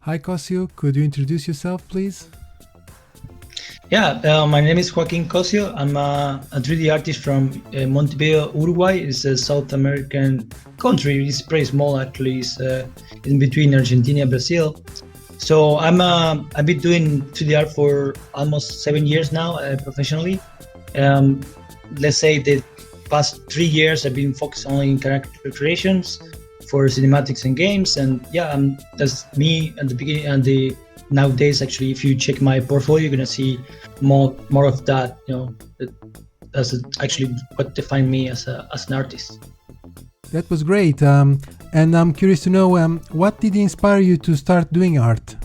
Hi, Cossio. Could you introduce yourself, please? Yeah, my name is Joaquin Cossio. I'm a 3D artist from Montevideo, Uruguay. It's a South American country. It's pretty small, actually. It's in between Argentina and Brazil. So I've been doing 3D art for almost 7 years now, professionally. Um, let's say the past 3 years I've been focused only in character creations for cinematics and games. And yeah, that's me at the beginning. And the nowadays, actually, if you check my portfolio, you're gonna see more of that. That's actually what defined me as an artist. That was great. And I'm curious to know what did inspire you to start doing art?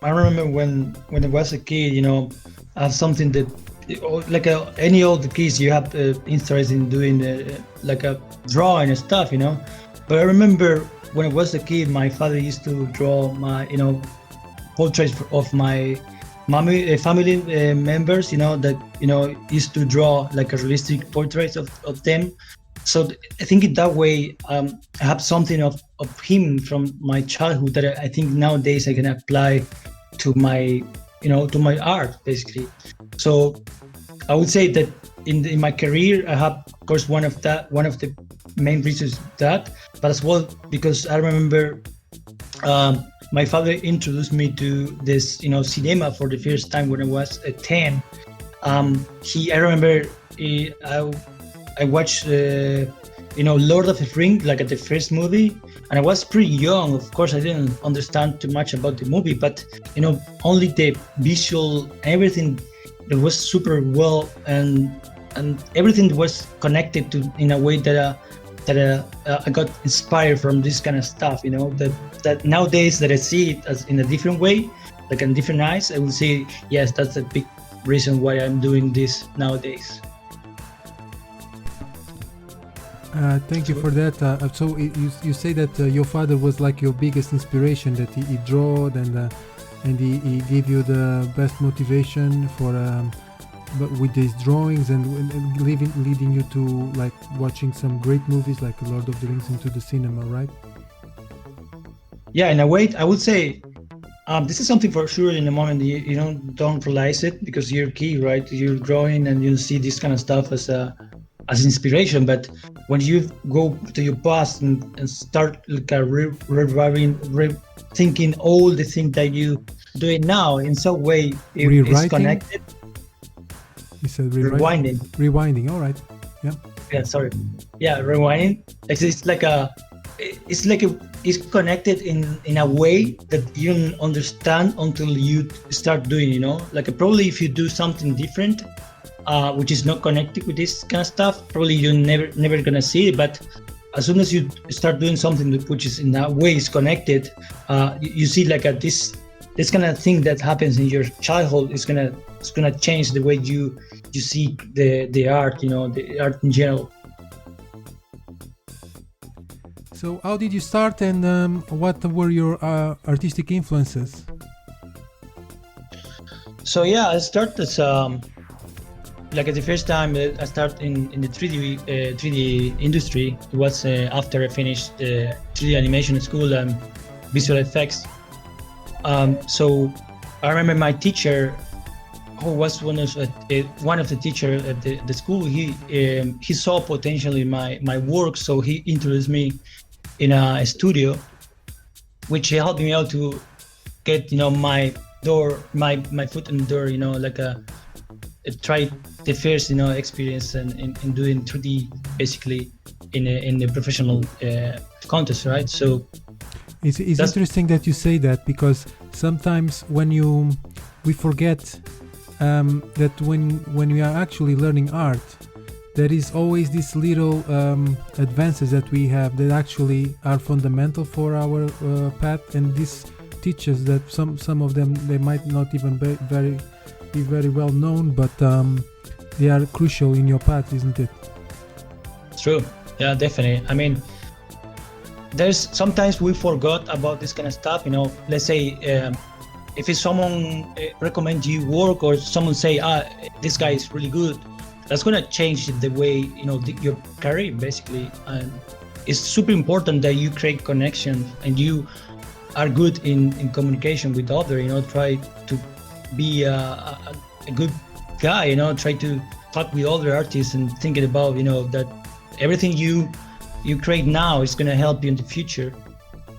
I remember when I was a kid, I have something that, like any old kids, you have interest in doing like a drawing and stuff, But I remember when I was a kid, my father used to draw my, portraits of my family members, that used to draw like a realistic portraits of them. So I think in that way, I have something of him from my childhood that I think nowadays I can apply to my art, basically. So I would say that in my career, I have, of course, one of the main reasons that, but as well because I remember my father introduced me to this, cinema for the first time when I was 10. I remember I watched, Lord of the Rings, like at the first movie, and I was pretty young. Of course, I didn't understand too much about the movie, but only the visual, everything that was super well, and everything was connected to in a way that I got inspired from this kind of stuff. That nowadays that I see it as in a different way, like in different eyes, I will say yes, that's a big reason why I'm doing this nowadays. Thank you for that. So you say that your father was like your biggest inspiration, that he drawed and he gave you the best motivation for but with these drawings and leading you to like watching some great movies like Lord of the Rings into the cinema, right? Yeah, in a way, I would say this is something for sure. In the moment you don't realize it because you're a kid, right? You're growing and you see this kind of stuff as inspiration. But when you go to your past and start like thinking all the things that you doing now, in some way it's connected. You said rewinding. Rewinding. All right. Yeah. Yeah. Sorry. Yeah. Rewinding. It's connected in a way that you don't understand until you start doing. Like probably if you do something different, which is not connected with this kind of stuff, probably you're never gonna see it. But as soon as you start doing something which is in that way is connected, you see like this kind of thing that happens in your childhood is gonna change the way you see the art, the art in general. So how did you start, and what were your artistic influences? So yeah, I started as like at the first time I started in the 3D industry. It was after I finished 3D animation school and visual effects. So I remember my teacher, who was one of the teachers at the school, he saw potential in my work, so he introduced me in a studio, which helped me out to get my foot in the door, like try the first experience in doing 3D basically in the professional contest, right? So it's interesting that you say that, because sometimes when we forget that when we are actually learning art, there is always these little advances that we have that actually are fundamental for our path, and this teaches that some of them, they might not even be very well known, but they are crucial in your path, isn't it? True. Yeah, definitely. I mean, there's sometimes we forgot about this kind of stuff. Let's say if it's someone recommend you work, or someone say, this guy is really good, that's gonna change the way your career basically. And it's super important that you create connection and you are good in communication with other, try to be a good guy, try to talk with other artists and thinking about, that everything you create now is going to help you in the future,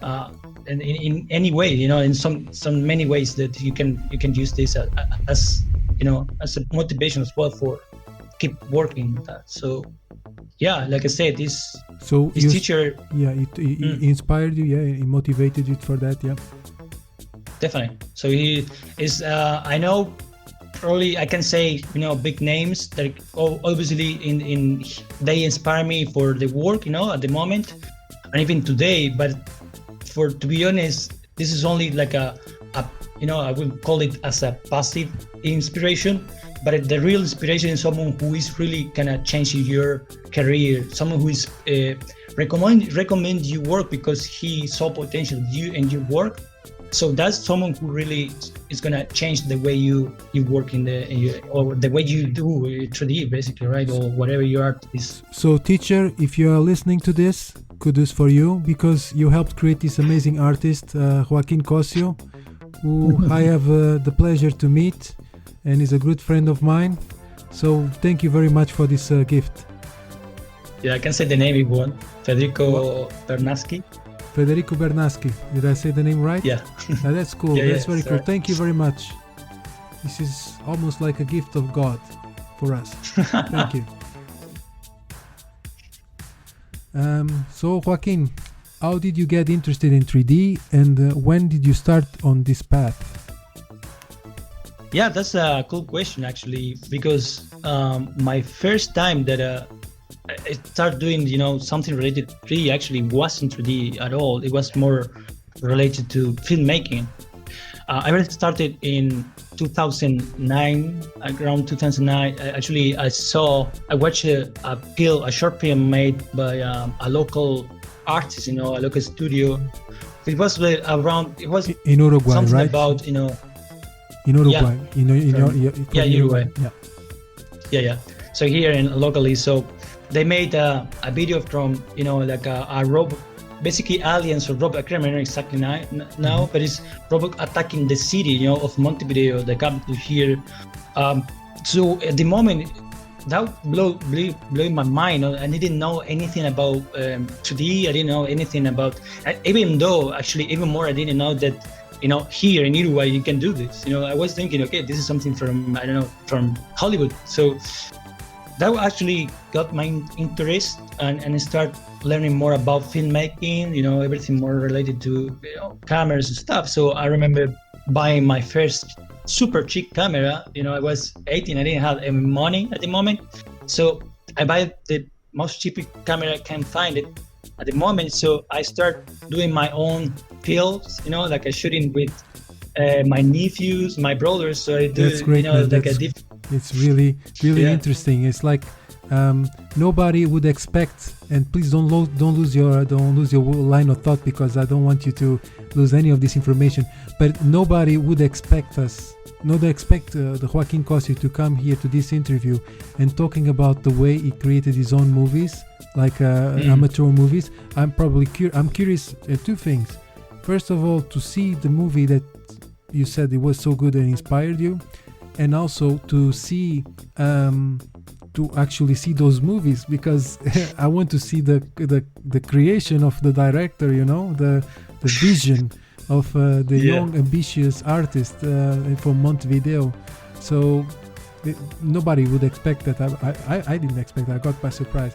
and in any way, in some many ways that you can use this as as a motivation as well for keep working with that. So yeah, like I said, this teacher, he inspired you, he motivated you for that, definitely. So he is I know, probably I can say, big names that obviously in they inspire me for the work, at the moment and even today. But to be honest, this is only like a I would call it as a passive inspiration, but the real inspiration is someone who is really kind of changing your career, someone who is recommend you work because he saw potential in you and your work. So that's someone who really is gonna change the way you work or the way you do 3D, basically, right? Or whatever your art is. So teacher, if you are listening to this, kudos for you, because you helped create this amazing artist, Joaquin Cossio, who I have the pleasure to meet, and is a good friend of mine. So thank you very much for this gift. Yeah, I can say the name if you want. Federico Bernaschi. Federico Bernaschi. Did I say the name right? Yeah. That's cool. That's very cool. Thank you very much. This is almost like a gift of God for us. Thank you. So Joaquin, how did you get interested in 3D, and when did you start on this path? Yeah, that's a cool question, actually, because my first time that I started doing, something related to 3D actually wasn't 3D at all. It was more related to filmmaking. I really started in 2009, around 2009. Actually, I watched a short film made by a local artist, a local studio. It was around, it was in Uruguay, something right? about, in Uruguay, Uruguay. Yeah. Yeah. So here locally, so they made a video from, like a robot, basically aliens or robot. I can't remember exactly now, but it's robot attacking the city, of Montevideo, the capital here. So at the moment, that blew my mind. I didn't know anything about 3D. I didn't know anything about, even though actually even more, I didn't know that, here in Uruguay you can do this. I was thinking, okay, this is something from, I don't know, from Hollywood. So that actually got my interest and start learning more about filmmaking, everything more related to cameras and stuff. So I remember buying my first super cheap camera. I was 18, I didn't have any money at the moment. So I buy the most cheap camera I can find it at the moment. So I start doing my own films, like I shooting with my nephews, my brothers. So I do, That's great, it's really interesting. It's like nobody would expect, and please don't lose your line of thought, because I don't want you to lose any of this information. But nobody would expect the Joaquin Cossio to come here to this interview and talking about the way he created his own movies, like amateur movies. I'm curious two things. First of all, to see the movie that you said it was so good and inspired you, and also to see to actually see those movies, because I want to see the creation of the director, the vision of the young ambitious artist from Montevideo. So nobody would expect that. I didn't expect that. I got by surprise.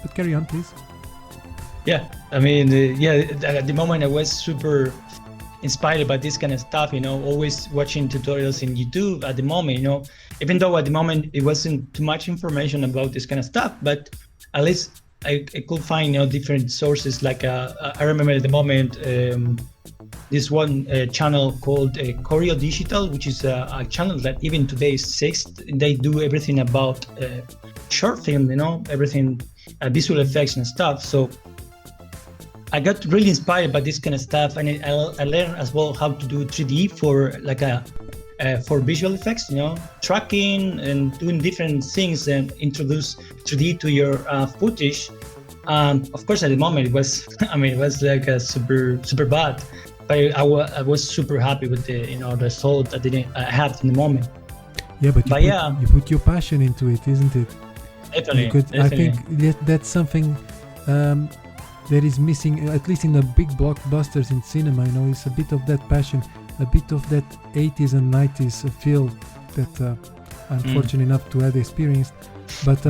But carry on, please. Yeah, I mean, at the moment I was super inspired by this kind of stuff, always watching tutorials in YouTube at the moment, even though at the moment it wasn't too much information about this kind of stuff, but at least I could find, different sources. Like I remember at the moment this one channel called Choreo Digital, which is a channel that even today exists. They do everything about short film, everything, visual effects and stuff. So I got really inspired by this kind of stuff, and I learned as well how to do 3D for for visual effects, tracking and doing different things and introduce 3D to your footage. Of course, at the moment it was, I mean, it was like a super bad, but I was super happy with the the result I had in the moment. Yeah, but you put your passion into it, isn't it? Definitely. I think that's something that is missing, at least in the big blockbusters in cinema. It's a bit of that passion, a bit of that 80s and 90s feel that I'm fortunate enough to have experienced. But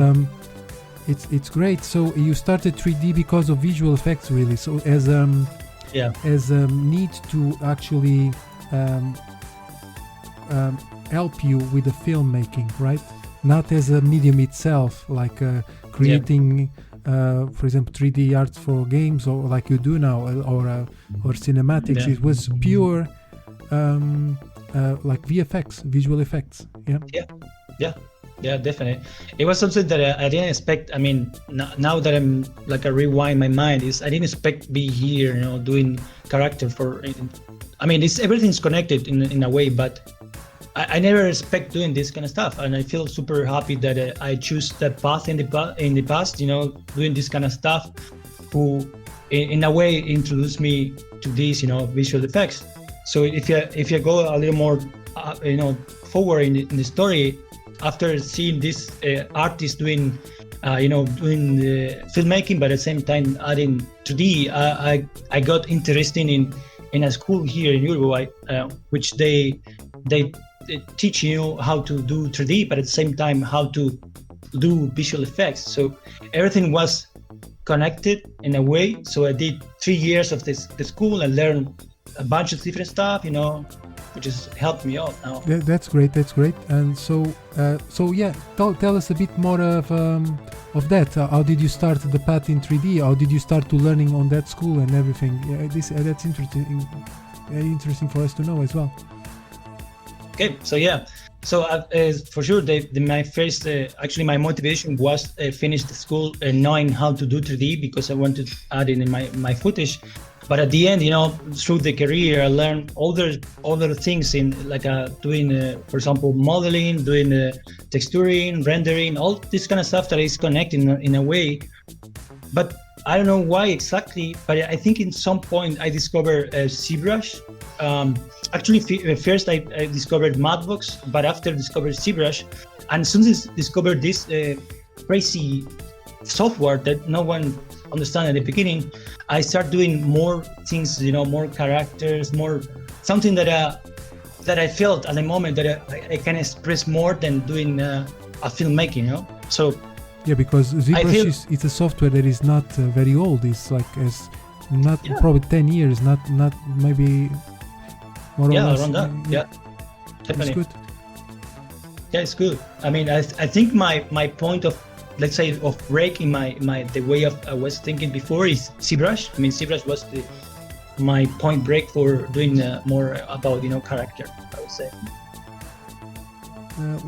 it's great. So you started 3D because of visual effects, really. So as a need to actually help you with the filmmaking, right? Not as a medium itself, like creating, for example, 3D art for games, or like you do now, or cinematics. It was pure, like VFX, visual effects. Yeah, definitely. It was something that I didn't expect. I mean, now that I'm like I rewind my mind, I didn't expect to be here, doing character for. I mean, everything's connected in a way, but I never expect doing this kind of stuff, and I feel super happy that I choose that path in the past. Doing this kind of stuff, who in a way introduced me to these, visual effects. So if you go a little more, forward in the story, after seeing this artist doing the filmmaking, but at the same time adding 2D, I got interested in a school here in Uruguay, which they teach you how to do 3D, but at the same time how to do visual effects. So everything was connected in a way. So I did 3 years of the school and learned a bunch of different stuff, which has helped me out now. That's great. And so yeah, tell us a bit more of that. How did you start the path in 3D? How did you start to learning on that school and everything? That's interesting for us to know as well. Okay, so for sure, my first actually my motivation was finish the school knowing how to do 3D, because I wanted to add it in my footage. But at the end, through the career, I learned other things in like doing, for example, modeling, doing texturing, rendering, all this kind of stuff that is connected in a way. But I don't know why exactly, but I think in some point I discovered ZBrush. Actually, first I discovered Madbox, but after discovered ZBrush, and as soon as I discovered this crazy software that no one understand at the beginning, I start doing more things, more characters, more something that I felt at the moment that I can express more than doing a filmmaking, So yeah, because ZBrush it's a software that is not very old. It's like probably 10 years, not maybe more or less. Around that. Yeah, definitely. It's good. Yeah, it's good. I mean, I think my point of, let's say, of break in the way I was thinking before is ZBrush. I mean, ZBrush was my point break for doing more about character, I would say.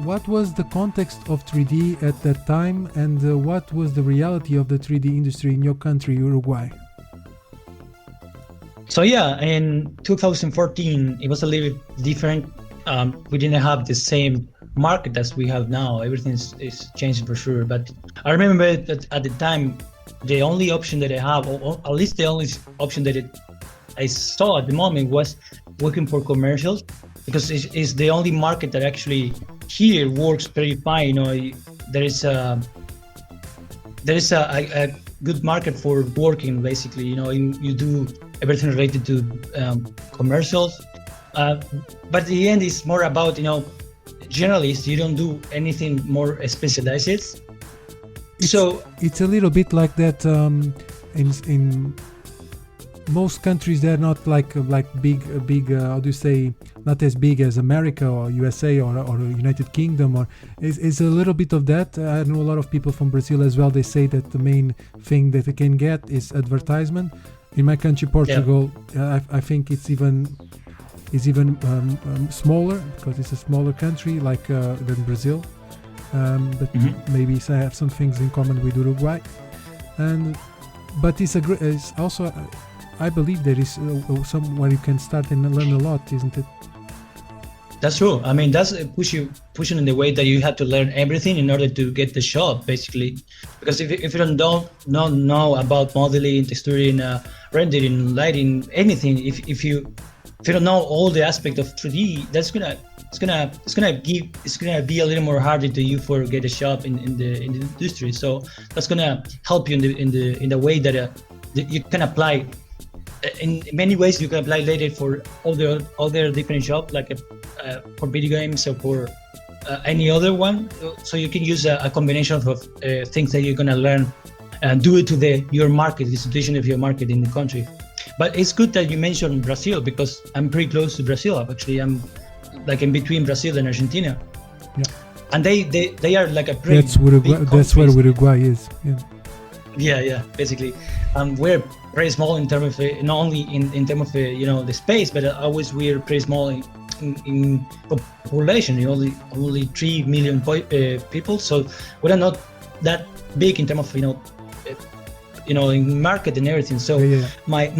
What was the context of 3D at that time, and what was the reality of the 3D industry in your country, Uruguay? So yeah, in 2014, it was a little bit different. We didn't have the same market as we have now. Everything is changing for sure. But I remember that at the time, the only option that I have, or at least the only option that I saw at the moment, was working for commercials, because it's the only market that actually here works very fine. There is a good market for working, basically. You do everything related to commercials, but at the end it's more about generalist. You don't do anything more specialized. It's a little bit like that in most countries. They're not like big how do you say, not as big as America or USA or United Kingdom, or it's a little bit of that. I know a lot of people from Brazil as well. They say that the main thing that they can get is advertisement. In my country, Portugal, I think it's even smaller, because it's a smaller country than Brazil. But maybe I have some things in common with Uruguay. But it's also, I believe there is somewhere you can start and learn a lot, isn't it? That's true. I mean, that's pushing in the way that you have to learn everything in order to get the job, basically. Because if you don't know about modeling, texturing, rendering, lighting, anything, if you don't know all the aspect of 3D, that's gonna be a little more harder to you for get a job in the industry. So that's gonna help you in the way that you can apply. In many ways, you can apply later for all the different jobs, like for video games or for any other one. So you can use a combination of things that you're gonna learn and do it to your market, the situation of your market in the country. But it's good that you mentioned Brazil, because I'm pretty close to Brazil. Actually, I'm like in between Brazil and Argentina. Yeah. And they are like a pretty That's Uruguay. That's where Uruguay is. Yeah. Yeah, basically. We're very small in terms of not only in terms of the space, but always we're pretty small in population. Only 3 million people, so we're not that big in terms of in market and everything. So my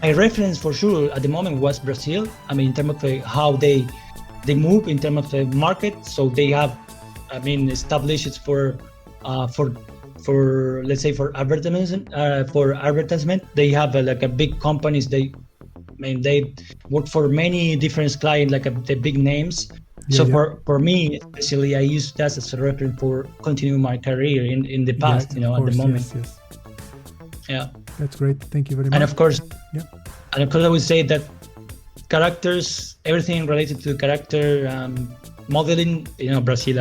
reference for sure at the moment was Brazil. I mean, in terms of how they move in terms of the market. So they have, I mean, established for let's say for advertisement. They have like a big companies. They work for many different clients, like the big names. For me, especially, I use that as a reference for continuing my career in the past. At the moment. Yes. Yeah. That's great. Thank you very much. And of course, I would say that characters, everything related to character modeling, Brazil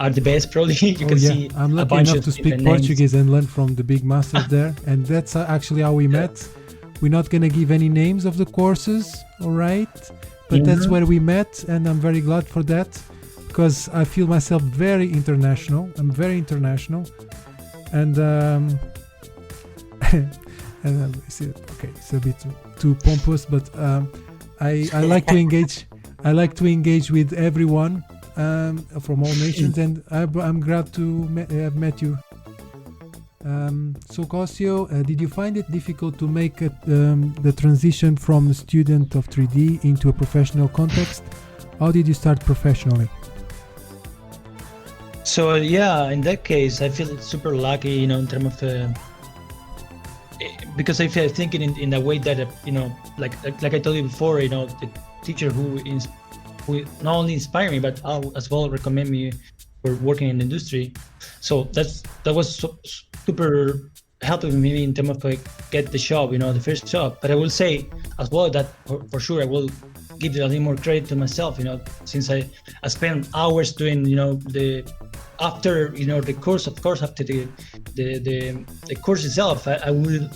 are the best. Probably you can see. I'm lucky enough to speak Portuguese and learn from the big masters there, and that's actually how we met. We're not gonna give any names of the courses, all right? But that's where we met, and I'm very glad for that, because I feel myself very international. I'm very international, and it's a bit too pompous, but I like to engage. I like to engage with everyone from all nations, and I'm glad to have met you. So Cossio, did you find it difficult to make the transition from a student of 3D into a professional context? How did you start professionally? So in that case, I feel super lucky, in terms of because I feel thinking in a way that like I told you before, the teacher who not only inspired me but as well recommend me for working in the industry. So that was super helping me in terms of get the job, the first job. But I will say as well that for sure I will give a little more credit to myself, since I spent hours doing, after the course. Of course, after the course itself, I will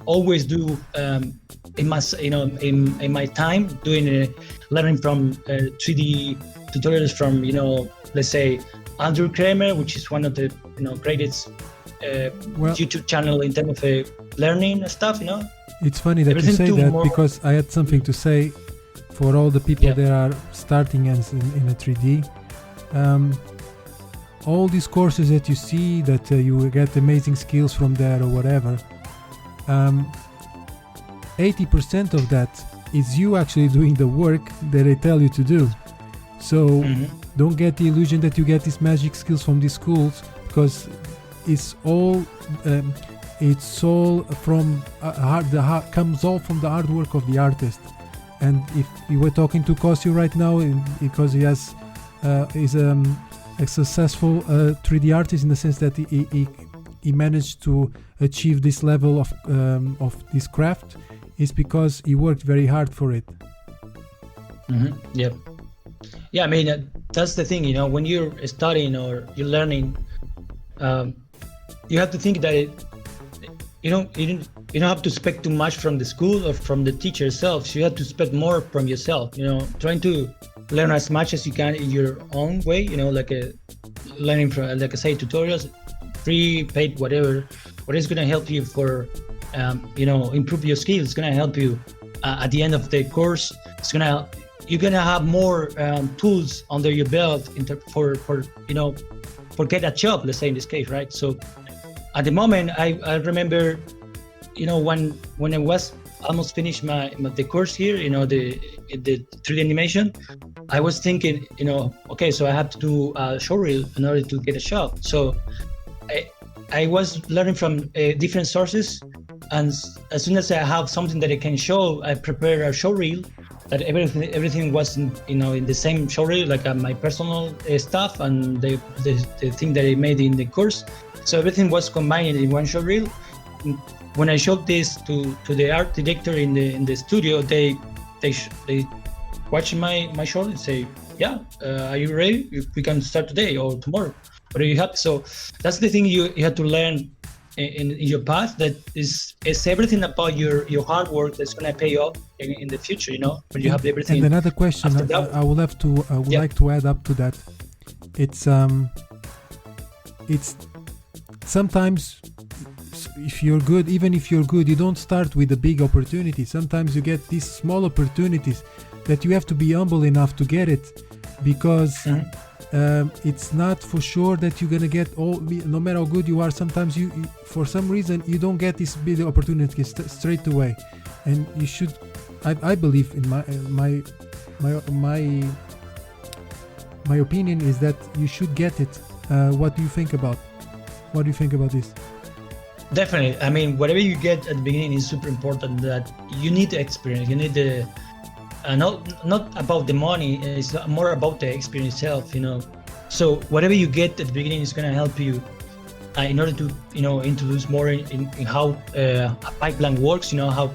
always do in my time doing learning from 3D tutorials from let's say Andrew Kramer, which is one of the greatest YouTube channel in terms of learning stuff. It's funny that you say that, because I had something to say for all the people that are starting in a 3D. All these courses that you see, that you get amazing skills from there or whatever, 80% of that is you actually doing the work that they tell you to do. So don't get the illusion that you get these magic skills from these schools, because it's all from comes all from the hard work of the artist. And if you were talking to Cossio right now, because he has is a successful 3D artist in the sense that he managed to achieve this level of this craft, is because he worked very hard for it. Yeah, I mean, that's the thing, when you're studying or you're learning, you have to think that you don't have to expect too much from the school or from the teacher itself. So you have to expect more from yourself, trying to learn as much as you can in your own way, like learning from, like I say, tutorials, free, paid, whatever. What is going to help you for, improve your skills? It's going to help you at the end of the course. You're going to have more tools under your belt for get a job, let's say in this case, right? So at the moment, I remember, when I was almost finished the course here, the 3D animation, I was thinking, okay, so I have to do a showreel in order to get a job. So I was learning from different sources, and as soon as I have something that I can show, I prepare a showreel that everything was in the same showreel, like my personal stuff and the thing that I made in the course. So everything was combined in one showreel. When I showed this to the art director in the studio, they watch my show and say, yeah, are you ready? We can start today or tomorrow. What do you have? So that's the thing you have to learn in your path, that is everything about your hard work that's going to pay off in the future, when you have everything. And another question I would like to add up to that. It's sometimes, if you're good, you don't start with a big opportunity. Sometimes you get these small opportunities that you have to be humble enough to get it, because it's not for sure that you're gonna get all, no matter how good you are. Sometimes you for some reason you don't get this big opportunity straight away, and you should. I believe in my opinion is that you should get it. What do you think about this? Definitely. I mean, whatever you get at the beginning is super important. That you need the experience. You need the not about the money. It's more about the experience itself. So whatever you get at the beginning is going to help you in order to introduce more in how a pipeline works. How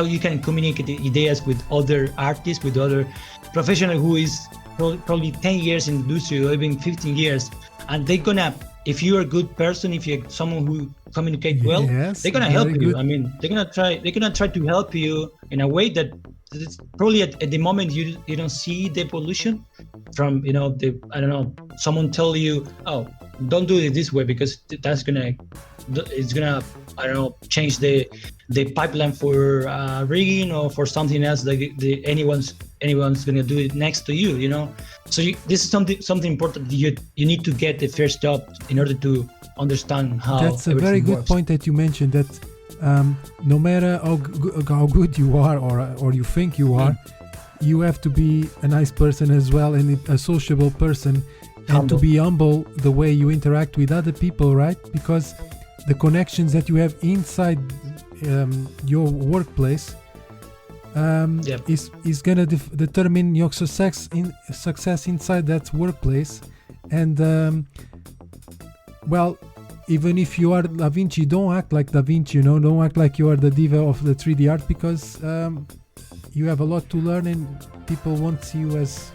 you can communicate ideas with other artists, with other professionals who is probably 10 years in the industry or even 15 years, and they're gonna. If you're a good person, if you're someone who communicates well, they're gonna help you. I mean, they're gonna try to help you in a way that it's probably at the moment you don't see the evolution from someone tell you, oh, don't do it this way because it's gonna change the pipeline for rigging or for something else, like anyone's gonna do it next to you. So this is something important. You need to get the first job in order to understand how. That's a very good point that you mentioned, that no matter how good you are or you think you are, you have to be a nice person as well, and a sociable person, and to be humble the way you interact with other people, right? Because the connections that you have inside your workplace is gonna determine your success inside that workplace. And even if you are Da Vinci, don't act like Da Vinci, don't act like you are the diva of the 3D art, because you have a lot to learn, and people won't see you as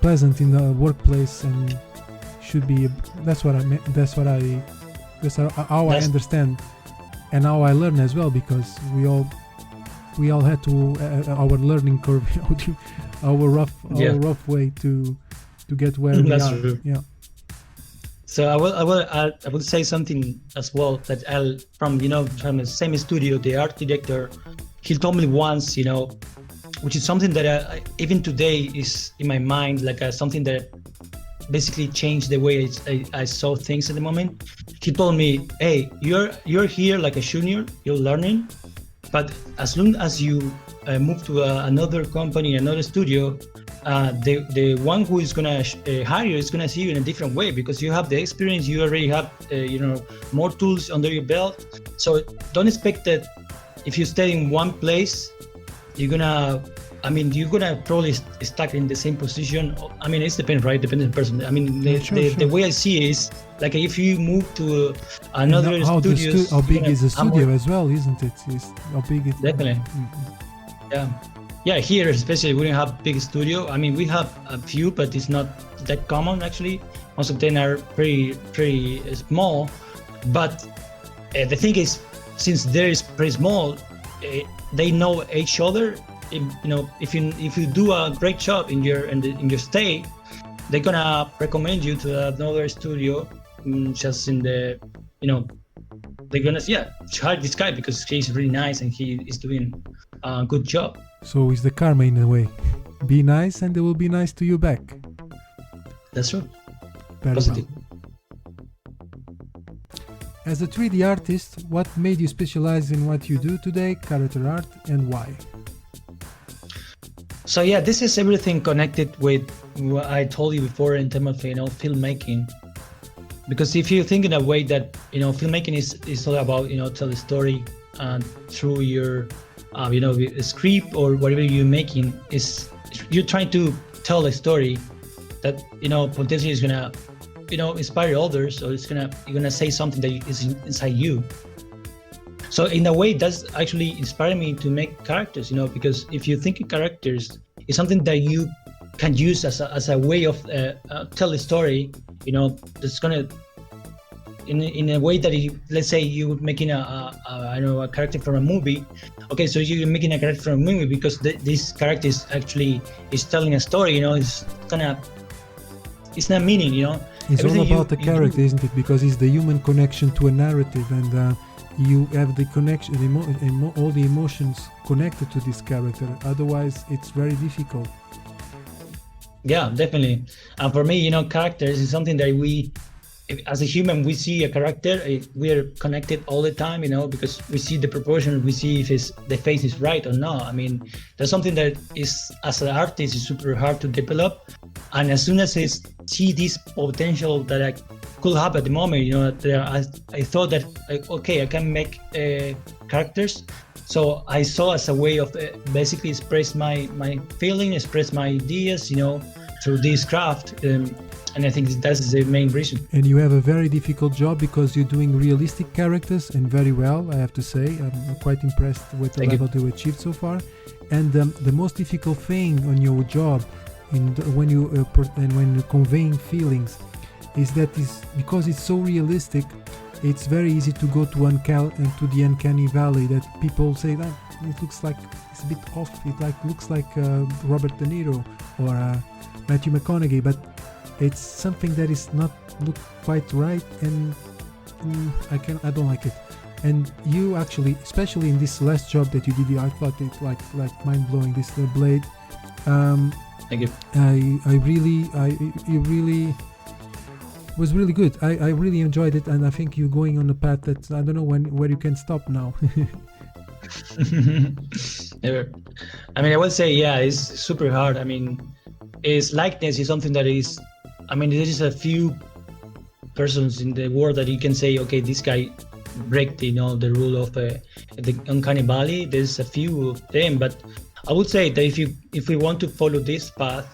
pleasant in the workplace, and should be. That's how I understand, and how I learn as well, because we all had to our learning curve, our rough way to get where we are. True. Yeah. So I will say something as well, that from the same studio, the art director, he told me once, which is something that even today is in my mind, like something that basically changed the way I saw things at the moment. He told me, hey, you're here like a junior, you're learning, but as soon as you move to another company, another studio, the one who is gonna hire you is gonna see you in a different way, because you have the experience, you already have more tools under your belt. So don't expect that if you stay in one place, you're gonna probably stuck in the same position. I mean, it's depends, right? Depends on the person. I mean, the way I see it is like if you move to another studio. How big is the studio as well, isn't it? How big it? Definitely. Yeah. Here especially, we don't have big studio. I mean, we have a few, but it's not that common actually. Most of them are pretty small. But the thing is, since they're pretty small, they know each other. If you do a great job in your stay, they're gonna recommend you to another studio. Just in the, they're gonna hire this guy because he's really nice and he is doing a good job. So it's the karma in a way. Be nice, and they will be nice to you back. That's true. Very Positive. well. as a 3D artist, what made you specialize in what you do today, character art, and why? So yeah, this is everything connected with what I told you before in terms of filmmaking. Because if you think in a way that filmmaking is all about tell a story through your script or whatever you're making, is you're trying to tell a story that potentially is gonna inspire others, or you're gonna say something that is inside you. So in a way, that's actually inspired me to make characters, because if you think in characters, it's something that you can use as a way of tell a story, that's gonna in a way that let's say you're making a character from a movie. Okay, so you're making a character from a movie because this character is telling a story. It's not meaning. It's all about the character, isn't it? Because it's the human connection to a narrative, and you have the connection, all the emotions connected to this character. Otherwise, it's very difficult. Yeah, definitely. And for me, characters is something that as a human, we see a character, we are connected all the time, because we see the proportion, we see if the face is right or not. I mean, that's something that is, as an artist, is super hard to develop. And as soon as I see this potential that I could have at the moment, I thought that, okay, I can make characters. So I saw as a way of basically express my feeling, express my ideas, through this craft. And I think that's the main reason. And you have a very difficult job because you're doing realistic characters, and very well, I have to say. I'm quite impressed with the level you achieved so far. And the most difficult thing on your job, when you're conveying feelings, is that because it's so realistic, it's very easy to go to the uncanny valley, that people say that it looks like it's a bit off. It looks like Robert De Niro or Matthew McConaughey, but it's something that is not look quite right, and I don't like it. And you actually, especially in this last job that you did, I thought it like mind blowing. This blade. Thank you. You really was really good. I really enjoyed it, and I think you're going on a path that I don't know where you can stop now. Never. I mean, I would say, yeah, it's super hard. I mean, its likeness is something that is. I mean, there is a few persons in the world that you can say, okay, this guy break the rule of the uncanny valley. There's a few of them, but I would say that if we want to follow this path,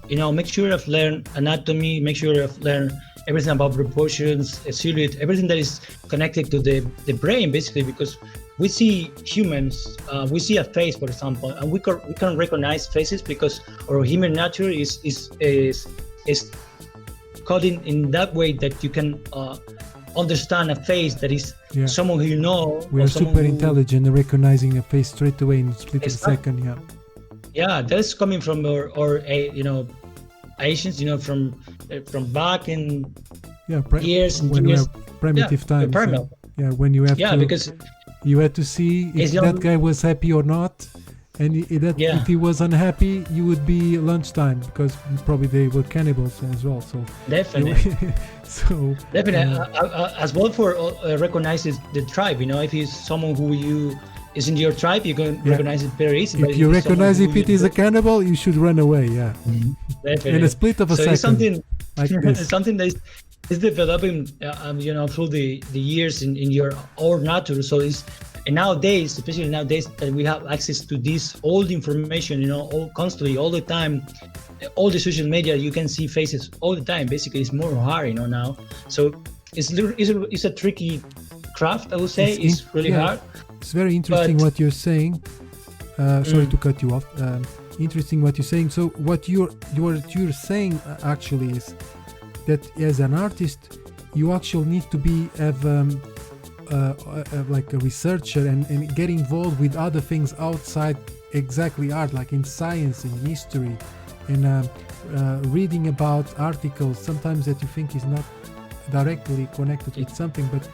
make sure of learn anatomy, make sure of learn everything about proportions, silhouette, everything that is connected to the brain, basically, because we see humans, we see a face, for example, and we can recognize faces because our human nature is coded in that way that you can understand a face that is someone who you know. We are super intelligent, recognizing a face straight away in a split of a second. Yeah, that's coming from our Asians, from back in years and when years. We have primitive times. When you have because you had to see if that guy was happy or not. And if he was unhappy, you would be lunchtime, because probably they were cannibals as well. So definitely, as well for recognizes the tribe. If he's someone who is in your tribe, you can recognize it very easily. If you recognize if it is a cannibal, you should run away. Yeah, definitely. In a split of a second. It's something like this. Something that is developing, through the years in your own nature. So and nowadays, especially nowadays that we have access to this old information, constantly, all the time, all the social media, you can see faces all the time. Basically, it's more hard, now. So it's a tricky craft, I would say. It's really hard. It's very interesting what you're saying. Sorry to cut you off. Interesting what you're saying. So what you're saying actually is that as an artist, you actually need to have like a researcher and get involved with other things outside exactly art, like in science, in history, and reading about articles sometimes that you think is not directly connected with something, but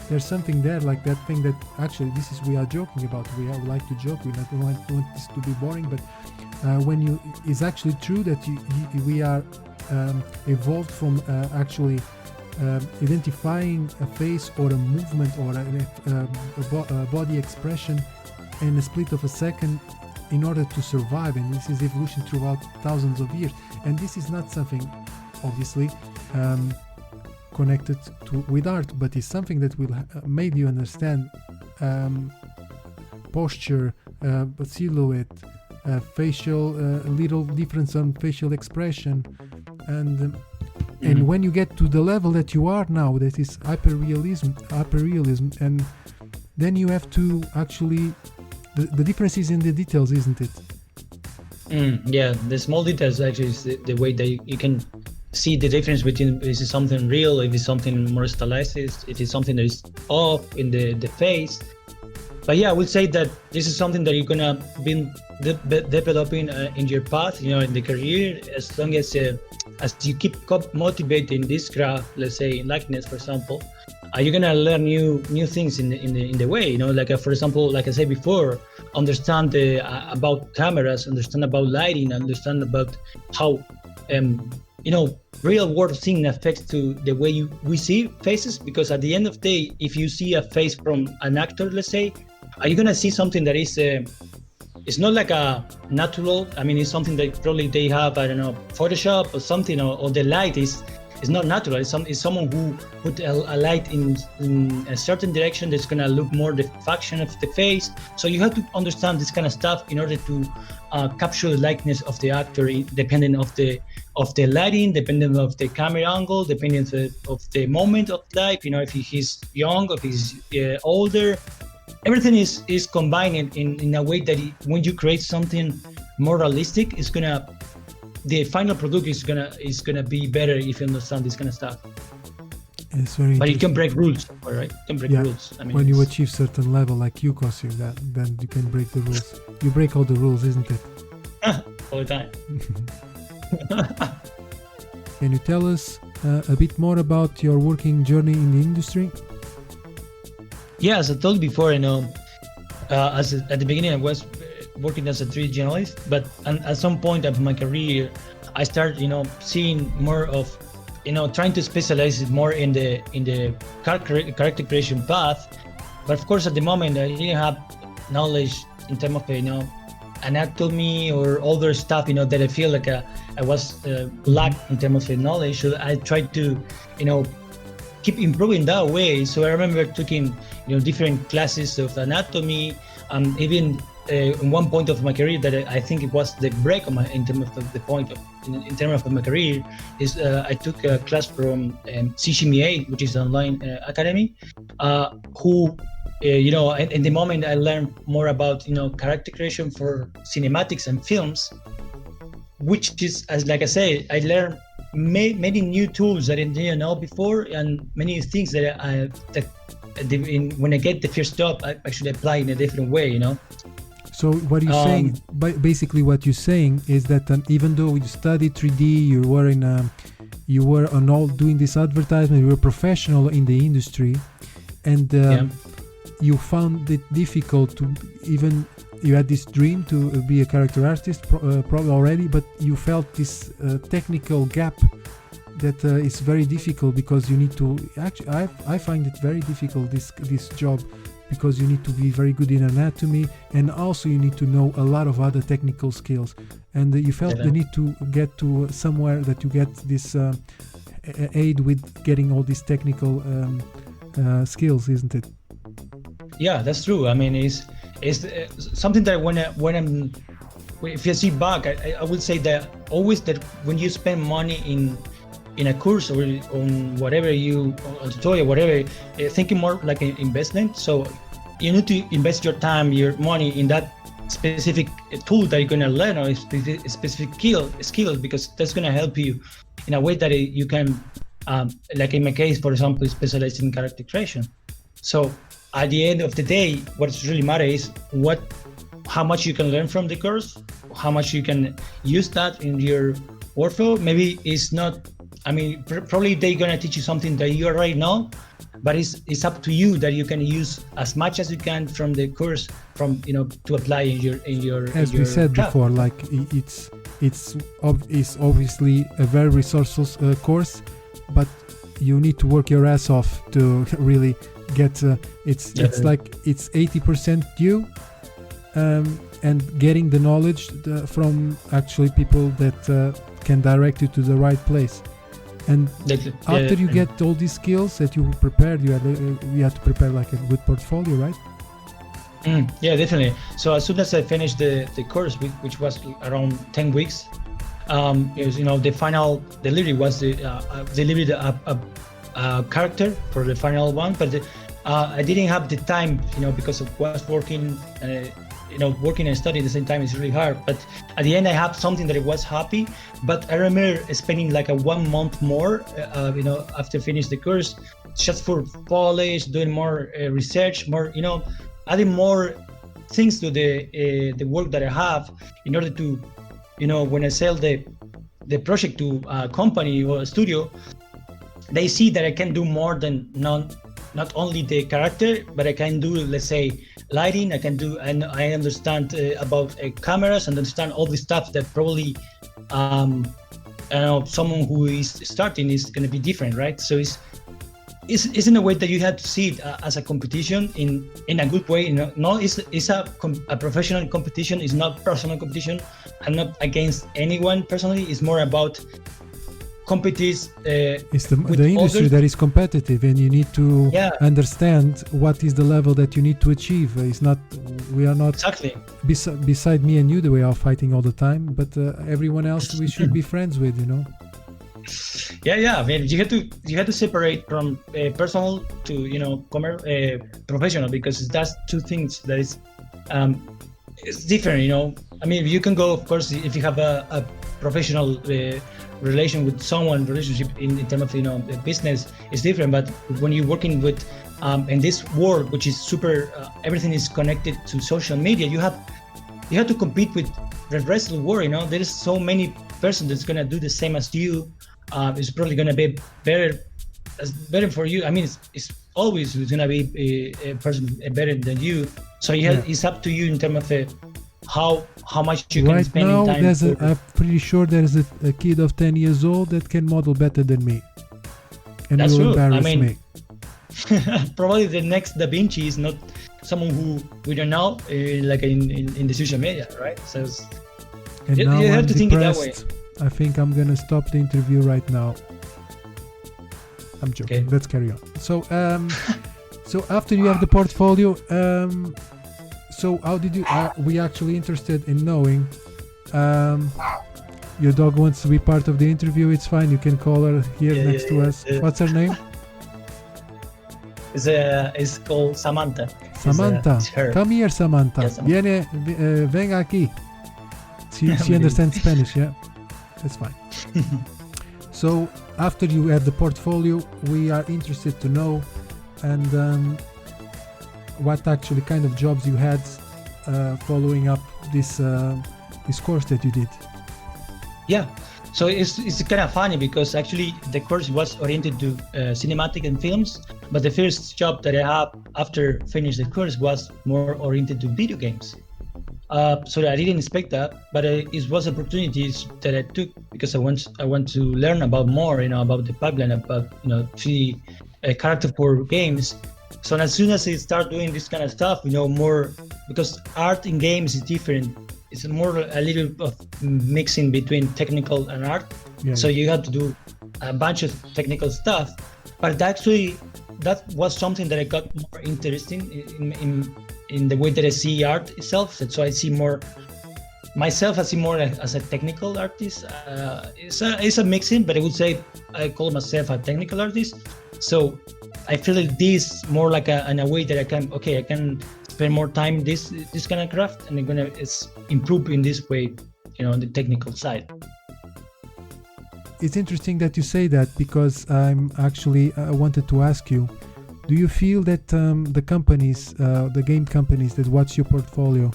there's something there, like that thing that actually we are joking about. We like to joke. We don't want this to be boring, but when it's actually true that we are evolved from actually identifying a face or a movement or a body expression in a split of a second in order to survive. And this is evolution throughout thousands of years. And this is not something, obviously, connected with art, but it's something that will make you understand posture, silhouette, facial, little difference on facial expression, and when you get to the level that you are now, that is hyperrealism, and then you have to actually, the difference is in the details, isn't it? Yeah, the small details actually is the way that you can see the difference between if it's something real, if it's something more stylized, if it's something that is off in the face. But yeah, I would say that this is something that you're gonna be developing in your path, in the career, as long as you keep motivating this craft, let's say in likeness, for example, you're gonna learn new things in the way, like for example, like I said before, understand about cameras, understand about lighting, understand about how real world thing affects to the way we see faces, because at the end of the day, if you see a face from an actor, let's say, are you gonna see something that is it's not like a natural? I mean, it's something that probably they have, I don't know, Photoshop or something, or the light is not natural. It's someone who put a light in a certain direction that's gonna look more the function of the face. So you have to understand this kind of stuff in order to capture the likeness of the actor, depending of the lighting, depending of the camera angle, depending of the moment of life. If he's young, if he's older. Everything is combined in a way that when you create something more realistic, the final product is gonna be better if you understand this kind of stuff. It's very. But you can break rules, all right? You can break rules. I mean, when you achieve certain level, like you, Cossio, then you can break the rules. You break all the rules, isn't it? All the time. Can you tell us a bit more about your working journey in the industry? Yeah, as I told you before, at the beginning I was working as a 3D journalist, but at some point of my career, I started, seeing more of, trying to specialize more in the character creation path. But of course, at the moment, I didn't have knowledge in terms of, anatomy or other stuff, that I feel like I was lacked in terms of knowledge. So I tried to, keep improving that way. So I remember taking different classes of anatomy, even in one point of my career that I think it was the break in terms of the point in terms of my career is I took a class from CCMA, which is an online academy, who in the moment I learned more about character creation for cinematics and films, which is, as like I say, I learned many new tools that I didn't know before, and many things that when I get the first job, I should apply in a different way, So what you're saying, basically what you're saying is that even though you studied 3D, you were on all doing this advertisement, you were professional in the industry, and you found it difficult to even. You had this dream to be a character artist, probably already, but you felt this technical gap that is very difficult because you need to. Actually, I find it very difficult this job because you need to be very good in anatomy and also you need to know a lot of other technical skills. And you felt the need to get to somewhere that you get this aid with getting all these technical skills, isn't it? Yeah, that's true. I mean, it's something that if you see back, I would say that always that when you spend money in a course or on whatever on tutorial, whatever, thinking more like an investment. So you need to invest your time, your money in that specific tool that you're gonna learn, or a specific skill, because that's gonna help you in a way that you can, like in my case, for example, specialize in character creation. So at the end of the day, what really matters is how much you can learn from the course, how much you can use that in your workflow. Maybe it's not, I mean, probably they're gonna teach you something that you already know, but it's up to you that you can use as much as you can from the course, to apply in your. As we said before, like it's obviously a very resourceful course, but you need to work your ass off to really get. It's like it's 80% you, and getting the knowledge from actually people that can direct you to the right place. And after you get all these skills that you prepared, you had to prepare like a good portfolio, right? Yeah, definitely. So as soon as I finished the course, which was around 10 weeks, the final delivery was delivered a character for the final one, but I didn't have the time, because I was working, working and studying at the same time is really hard. But at the end, I have something that I was happy. But I remember spending like a 1 month more, after finishing the course, just for polish, doing more research, more, adding more things to the work that I have in order to, when I sell the project to a company or a studio, they see that I can do more than not only the character, but I can do, let's say, lighting. I can do, and I understand about cameras and understand all the stuff that probably, someone who is starting is going to be different, right? So it's in a way that you have to see it as a competition in a good way. It's a professional competition. It's not personal competition. I'm not against anyone personally. It's more about competes. It's the industry others. That is competitive, and you need to understand what is the level that you need to achieve. It's not, we are not exactly beside me and you the way are fighting all the time, but everyone else we should be friends with, Yeah. I mean, you have to separate from personal to professional, because that's two things that is it's different. I mean, you can go, of course, if you have a professional relationship in terms of business is different. But when you're working with in this world, which is super, everything is connected to social media, you have to compete with the rest of the world. There is so many persons that's gonna do the same as you. It's probably gonna be better for you. I mean, it's always gonna be a person better than you. So it's up to you in terms of how much you can spend in time. Right now, I'm pretty sure there's a kid of 10 years old that can model better than me, and that's will true. embarrass me. Probably the next Da Vinci is not someone who we don't know, like in the social media, right? So and now you have I'm to think it that way. I think I'm gonna stop the interview right now. I'm joking. Okay. Let's carry on. So, so after you have the portfolio, so how did you? We actually interested in knowing. Your dog wants to be part of the interview. It's fine. You can call her here next to us. What's her name? It's called Samantha. Samantha, it's her. Come here, Samantha. Yes, Samantha. Venga aquí. She understands Spanish, yeah? That's fine. So after you have the portfolio, we are interested to know and what actually kind of jobs you had following up this course that you did. Yeah, so it's kind of funny because actually the course was oriented to cinematic and films, but the first job that I had after finishing the course was more oriented to video games. So I didn't expect that, but it was opportunities that I took because I want to learn about more, about the pipeline, about 3D character for games. So as soon as I start doing this kind of stuff, more, because art in games is different. It's more a little of mixing between technical and art. Yeah. So you have to do a bunch of technical stuff, but actually that was something that I got more interesting in the way that I see art itself. So I see more myself, I see more as a technical artist. It's a mixing, but I would say I call myself a technical artist. So I feel like this more like in a way that I can spend more time this kind of craft, and I'm gonna improve in this way, on the technical side. It's interesting that you say that, because I wanted to ask you, do you feel that the companies, the game companies that watch your portfolio,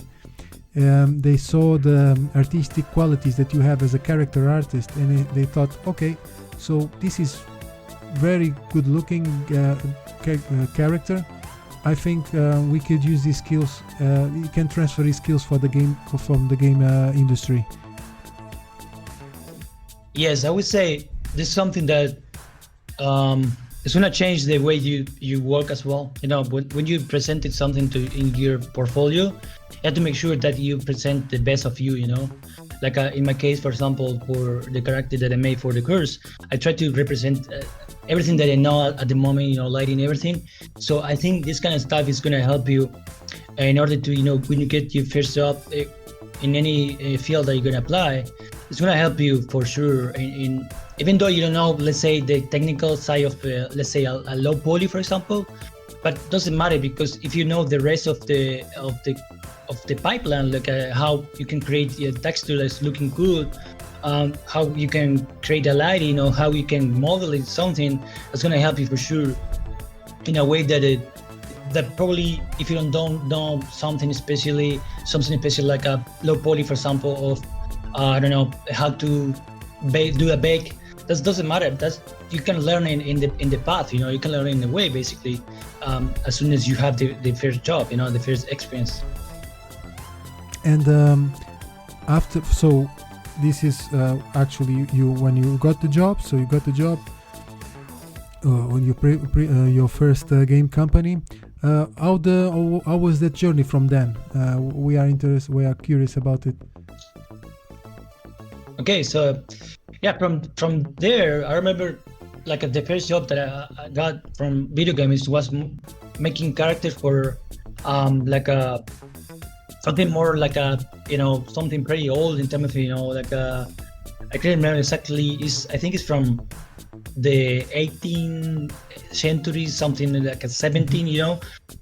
they saw the artistic qualities that you have as a character artist, and they thought, okay, so this is very good looking character. I think we could use these skills. You can transfer these skills from the game industry. Yes, I would say this is something that it's gonna change the way you work as well. You know, when you presented something in your portfolio, you have to make sure that you present the best of you. You know, like in my case, for example, for the character that I made for the course, I try to represent everything that I know at the moment. You know, lighting everything. So I think this kind of stuff is gonna help you in order to, you know, when you get your first job in any field that you're gonna apply, it's gonna help you for sure in even though you don't know, let's say, the technical side of let's say a low poly, for example, but it doesn't matter, because if you know the rest of the pipeline, like how you can create a texture that's looking good, how you can create a lighting, you know, how you can model it, something that's gonna help you for sure in a way that probably, if you don't know something special like a low poly, for example, of I don't know how to do a bake. That doesn't matter. You can learn in the path. You know, you can learn in the way, basically, as soon as you have the first job. You know, the first experience. And after, so this is actually you when you got the job. So you got the job on your first game company. How was that journey from then? We are curious about it. Okay, so yeah, from there, I remember like the first job that I got from video games was making characters for like a something more like a, you know, something pretty old in terms of, you know, like I can't remember exactly. I think it's from the 18th century, something like a 17. You know,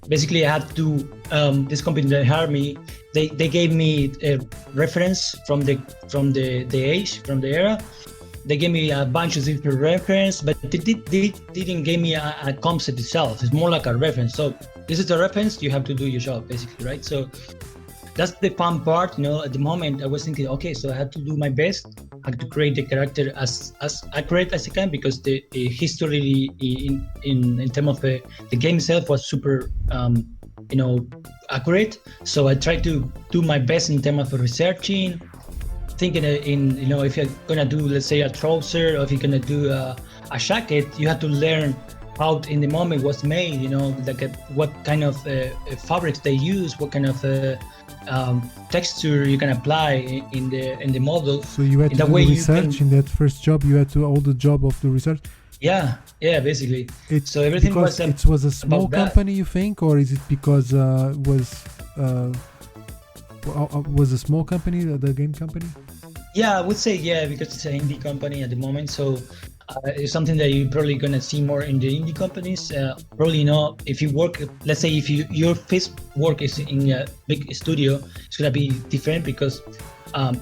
basically I had to this company that hired me, they gave me a reference from the era. They gave me a bunch of different reference, but they didn't give me a concept itself. It's more like a reference. So this is the reference, you have to do your job, basically, right? So that's the fun part. You know, at the moment I was thinking, okay, so I had to do my best. I had to create the character as accurate as I can, because the history in terms of the game itself was super you know, accurate. So I tried to do my best in terms of researching, thinking in, you know, if you're gonna do, let's say, a trouser, or if you're gonna do a jacket, you have to learn how in the moment was made, you know, like what kind of fabrics they use, what kind of texture you can apply in the model. So you had to do research in that first job. You had to all the job of the research. Yeah, basically. So everything was it was a small company, you think, or is it because was a small company, the game company? Yeah, I would say yeah, because it's an indie company at the moment. So it's something that you're probably gonna see more in the indie companies. Probably, you know, if you work, let's say if your first work is in a big studio, it's gonna be different, because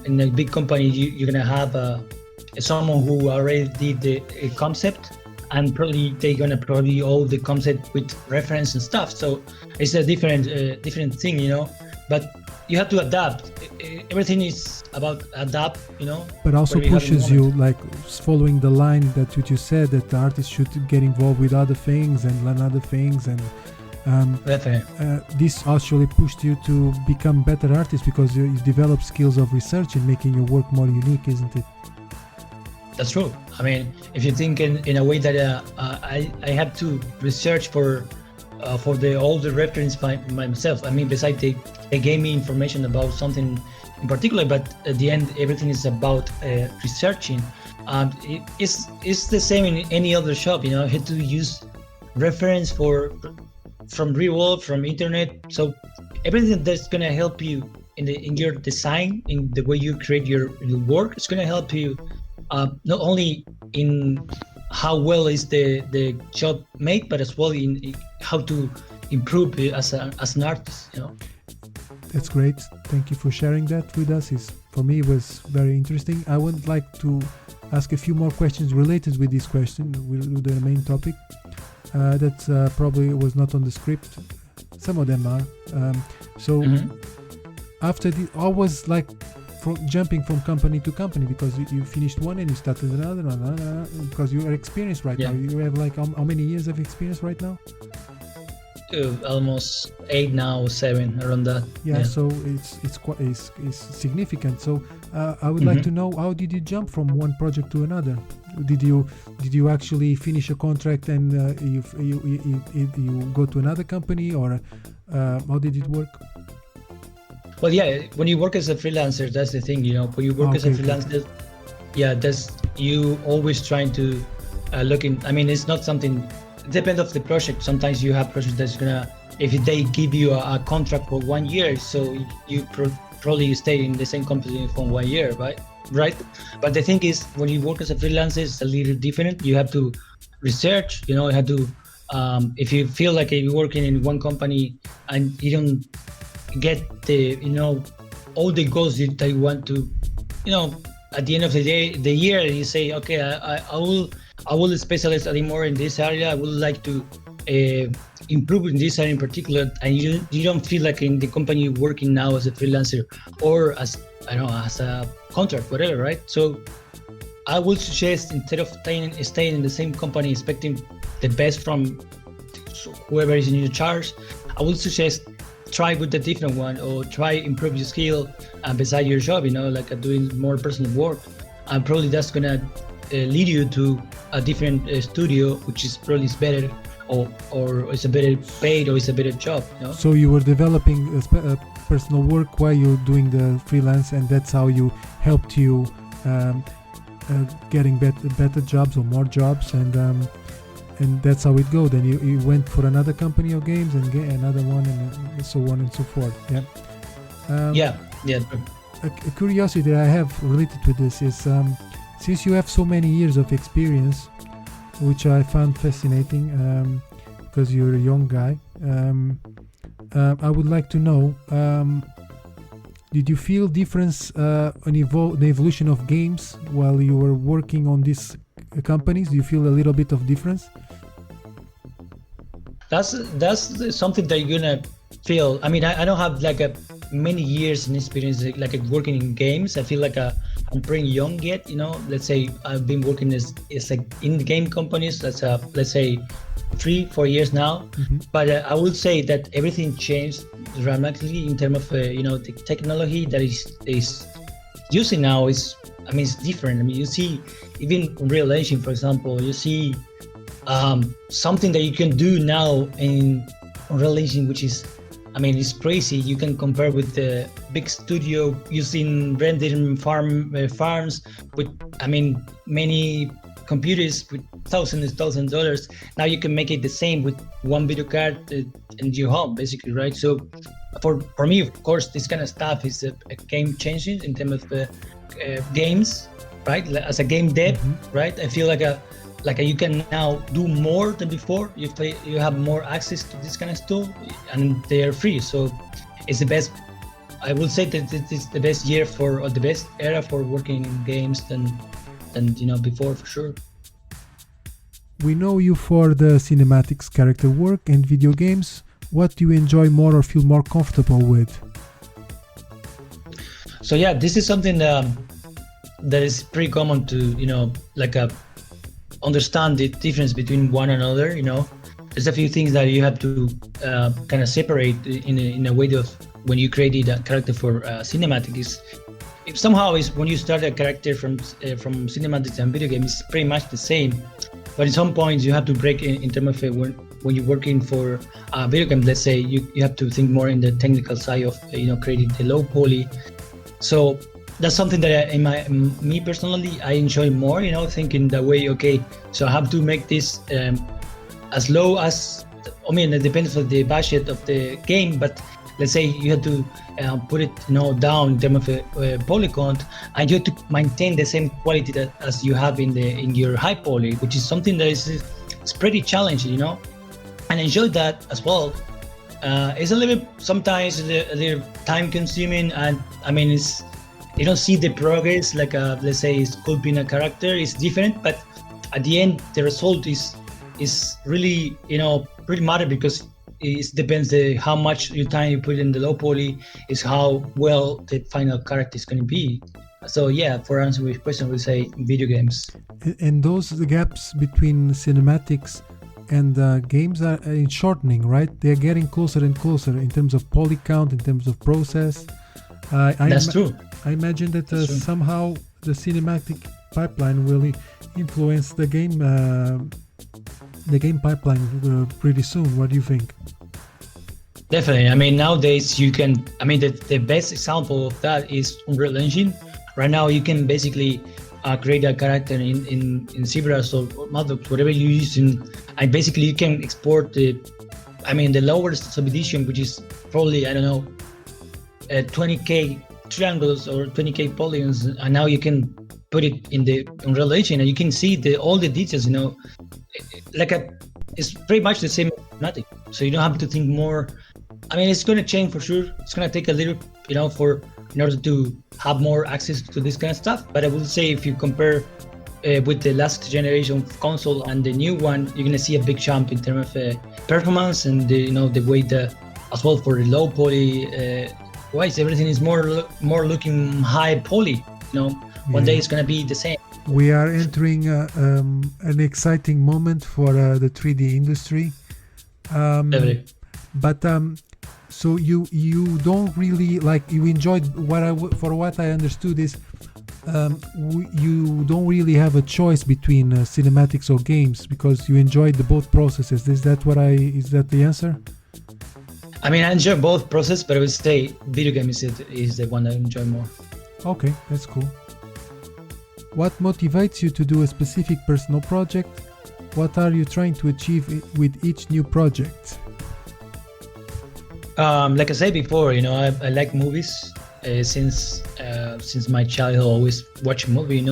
in a big company you're gonna have someone who already did the concept, and probably they're gonna probably all the concept with reference and stuff. So it's a different thing, you know. But you have to adapt. Everything is about adapt, you know. But also pushes you, like following the line that you said, that the artist should get involved with other things and learn other things, and this actually pushed you to become better artists, because you develop skills of research and making your work more unique, isn't it? That's true. I mean, if you think in a way that I had to research for all the reference by myself. I mean, besides they gave me information about something in particular, but at the end everything is about researching. It's the same in any other shop. You know, you have to use reference from real world, from internet. So everything that's gonna help you in your design, in the way you create your work, it's gonna help you not only in how well is the job made, but as well in how to improve it as an artist, you know. That's great. Thank you for sharing that with us. For me, it was very interesting. I would like to ask a few more questions related with this question, with the main topic. That probably was not on the script. Some of them are. After I was like jumping from company to company, because you finished one and you started another, because you are experienced right now. You have like how many years of experience right now? Almost 8 now, 7, around that. So it's significant. So I would like to know, how did you jump from one project to another? Did you actually finish a contract and you go to another company, or how did it work? Well, yeah, when you work as a freelancer, that's the thing, when you work as a freelancer, yeah, that's you always trying to look in. I mean, it's not something, it depends of the project. Sometimes you have projects that's gonna, if they give you a contract for 1 year, so you probably stay in the same company for 1 year, right? But the thing is, when you work as a freelancer, it's a little different. You have to research, you have to, if you feel like you're working in one company and you don't get the, all the goals that you want to, at the end of the day, the year, you say, okay, I will specialize a little more in this area. I would like to improve in this area in particular, and you don't feel like in the company you're working now as a freelancer or as a contract, whatever, right? So I would suggest, instead of staying in the same company expecting the best from whoever is in your charge, I would suggest try with a different one, or try improve your skill beside your job, like doing more personal work, and probably that's gonna lead you to a different studio, which is probably better, or it's a better paid, or it's a better job. So you were developing personal work while you're doing the freelance, and that's how you helped you getting better jobs or more jobs, and that's how it goes. Then you went for another company of games and get another one, and so on and so forth. Yeah. A curiosity that I have related to this is, since you have so many years of experience, which I found fascinating, because you're a young guy, I would like to know, did you feel difference in the evolution of games while you were working on these companies? Do you feel a little bit of difference? That's something that you're gonna feel. I mean, I don't have like many years in experience like working in games. I feel like I'm pretty young yet. Let's say I've been working as like in the game companies. That's let's say 3-4 years now. Mm-hmm. But I would say that everything changed dramatically in terms of the technology that is using now is. I mean, it's different. I mean, you see, even Unreal Engine, for example, you see something that you can do now in Unreal Engine, which is, I mean, it's crazy. You can compare with the big studio using rendering farms with, I mean, many computers with thousands of dollars. Now you can make it the same with one video card in your home, basically, right? So for me, of course, this kind of stuff is a game changing in terms of games, right? As a game dev, right? I feel like you can now do more than before. You have more access to this kind of stuff, and they are free. So it's the best. I would say that it's the best year or the best era for working in games than before, for sure. We know you for the cinematics, character work, and video games. What do you enjoy more or feel more comfortable with? So yeah, this is something that is pretty common to understand the difference between one another. There's a few things that you have to kind of separate in a way of when you created a character for cinematic. Is when you start a character from cinematics and video games, it's pretty much the same. But at some points you have to break in terms of when you're working for a video game. Let's say you have to think more in the technical side of creating the low poly. So that's something that me personally, I enjoy more, thinking that way, okay, so I have to make this as low as, I mean, it depends on the budget of the game, but let's say you have to put it down in terms of polygon, and you have to maintain the same quality as you have in your high poly, which is something that it's pretty challenging, and I enjoy that as well. It's sometimes a little time consuming, and I mean, you don't see the progress like let's say sculpting a character is different, but at the end the result is really pretty matter, because it depends how much your time you put in the low poly is how well the final character is going to be. So yeah, for answer your question, we say video games. And those gaps between cinematics and games are shortening, right? They're getting closer and closer in terms of poly count, in terms of process. That's true. I imagine that somehow the cinematic pipeline will influence the game pipeline pretty soon. What do you think? Definitely. I mean, nowadays you can. I mean, the best example of that is Unreal Engine. Right now, you can basically create a character in ZBrush or Matlock, whatever you use, and basically you can export the lower subdivision, which is probably 20k triangles or 20k polygons, and now you can put it in the Unreal Engine, and you can see all the details. It's pretty much the same mathematic, so you don't have to think more. I mean, it's going to change for sure. It's going to take a little, in order to have more access to this kind of stuff. But I would say if you compare with the last generation console and the new one, you're going to see a big jump in terms of performance and the way as well for the low poly wise, everything is more looking high poly. One day it's going to be the same. We are entering an exciting moment for the 3D industry. Definitely. But so you don't really you enjoyed what I understood is you don't really have a choice between cinematics or games because you enjoyed both processes. Is that the answer? I mean, I enjoy both processes, but I would say video game is the one I enjoy more. Okay, that's cool. What motivates you to do a specific personal project? What are you trying to achieve with each new project? Like I said before, I like movies since my childhood. Always watch a movie,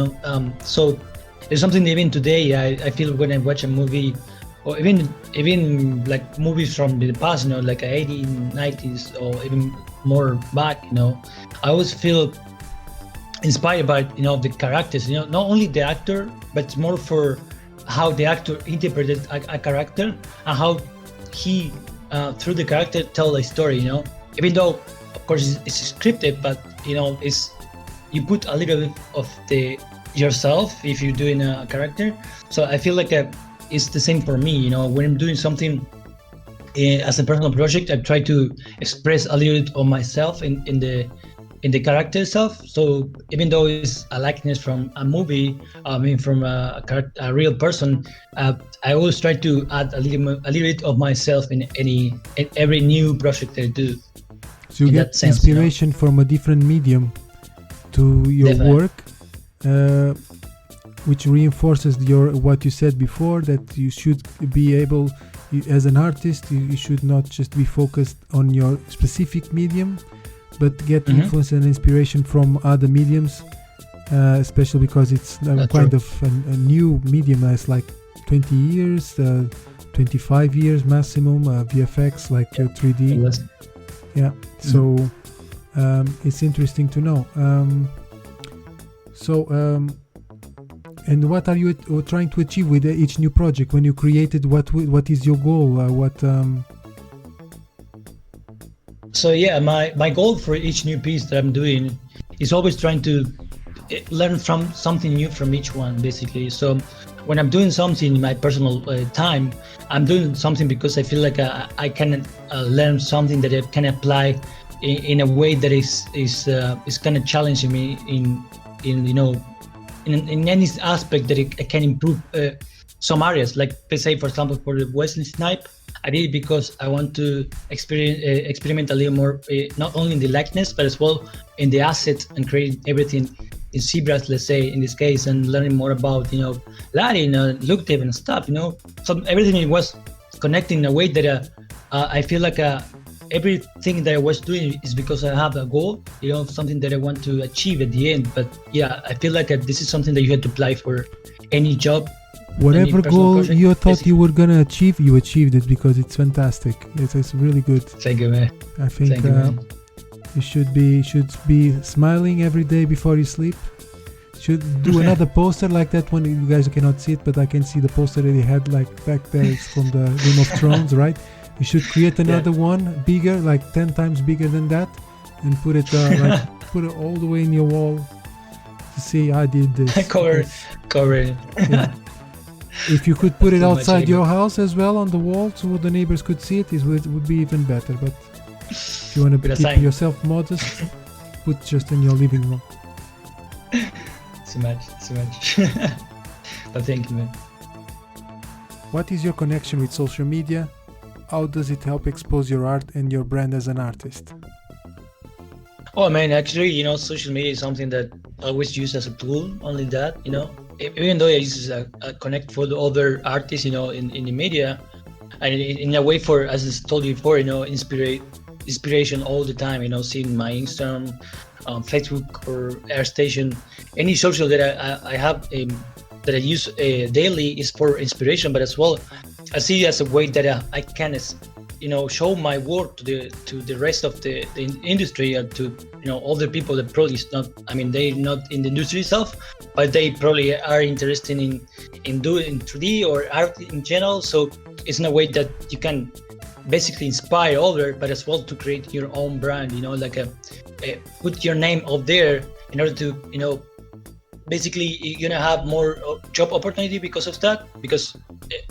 So there's something even today. I feel when I watch a movie, or even like movies from the past, like 80s, 90s, or even more back, I always feel inspired by the characters. Not only the actor, but more for how the actor interpreted a character and how he. Through the character tell a story, even though of course it's scripted, but it's you put a little bit of yourself if you're doing a character. So I feel like it's the same for me. When I'm doing something as a personal project, I try to express a little bit of myself in the character itself. So even though it's a likeness from a movie, from a real person, I always try to add a little bit of myself in every new project that I do. So you get inspiration from a different medium to your work, which reinforces what you said before, that you should be able, as an artist, you should not just be focused on your specific medium, but get influence and inspiration from other mediums, especially because it's kind of a new medium. It's like 20 years, 25 years maximum, VFX, like 3D. Yeah, so it's interesting to know. And what are you trying to achieve with each new project? When you created, what is your goal? So yeah, my goal for each new piece that I'm doing is always trying to learn from something new from each one, basically. So when I'm doing something in my personal time, I'm doing something because I feel like I can learn something that I can apply in a way that is kind of challenging me in any aspect that it can improve some areas. Like let's say, for example, for the Wesley Snipe, I did it because I want to experiment a little more, not only in the likeness, but as well in the assets and creating everything in ZBrush, let's say, in this case, and learning more about, lighting, look table and stuff, So everything was connecting in a way that I feel like everything that I was doing is because I have a goal, something that I want to achieve at the end. But yeah, I feel like this is something that you have to apply for any job. Whatever goal you thought you were gonna achieve, you achieved it, because it's fantastic. It's really good. Thank you, man. I think you should be smiling every day before you sleep. Should do another poster like that one. You guys cannot see it, but I can see the poster that he had like back there. It's from the Game of Thrones, right? You should create another one bigger, like 10 times bigger than that, and put it put it all the way in your wall to see I did this. Cover it. Yeah. If you could put it outside your house as well on the wall so the neighbors could see it, would be even better. But if you want to keep yourself modest, put just in your living room. so much, so much. But thank you, man. What is your connection with social media? How does it help expose your art and your brand as an artist? Oh man, actually, social media is something that I always use as a tool. Only that, even though I use it as a connect for the other artists, in the media, and in a way for, as I told you before, inspiration all the time. Seeing my Instagram, Facebook or AirStation, any social that I have that I use daily is for inspiration, but as well, I see it as a way that I can, show my work to the rest of the industry, and to all the people that probably they're not in the industry itself, but they probably are interested in doing 3D or art in general. So it's in a way that you can basically inspire others, but as well to create your own brand. Put your name out there in order to basically you're gonna have more job opportunity because of that, because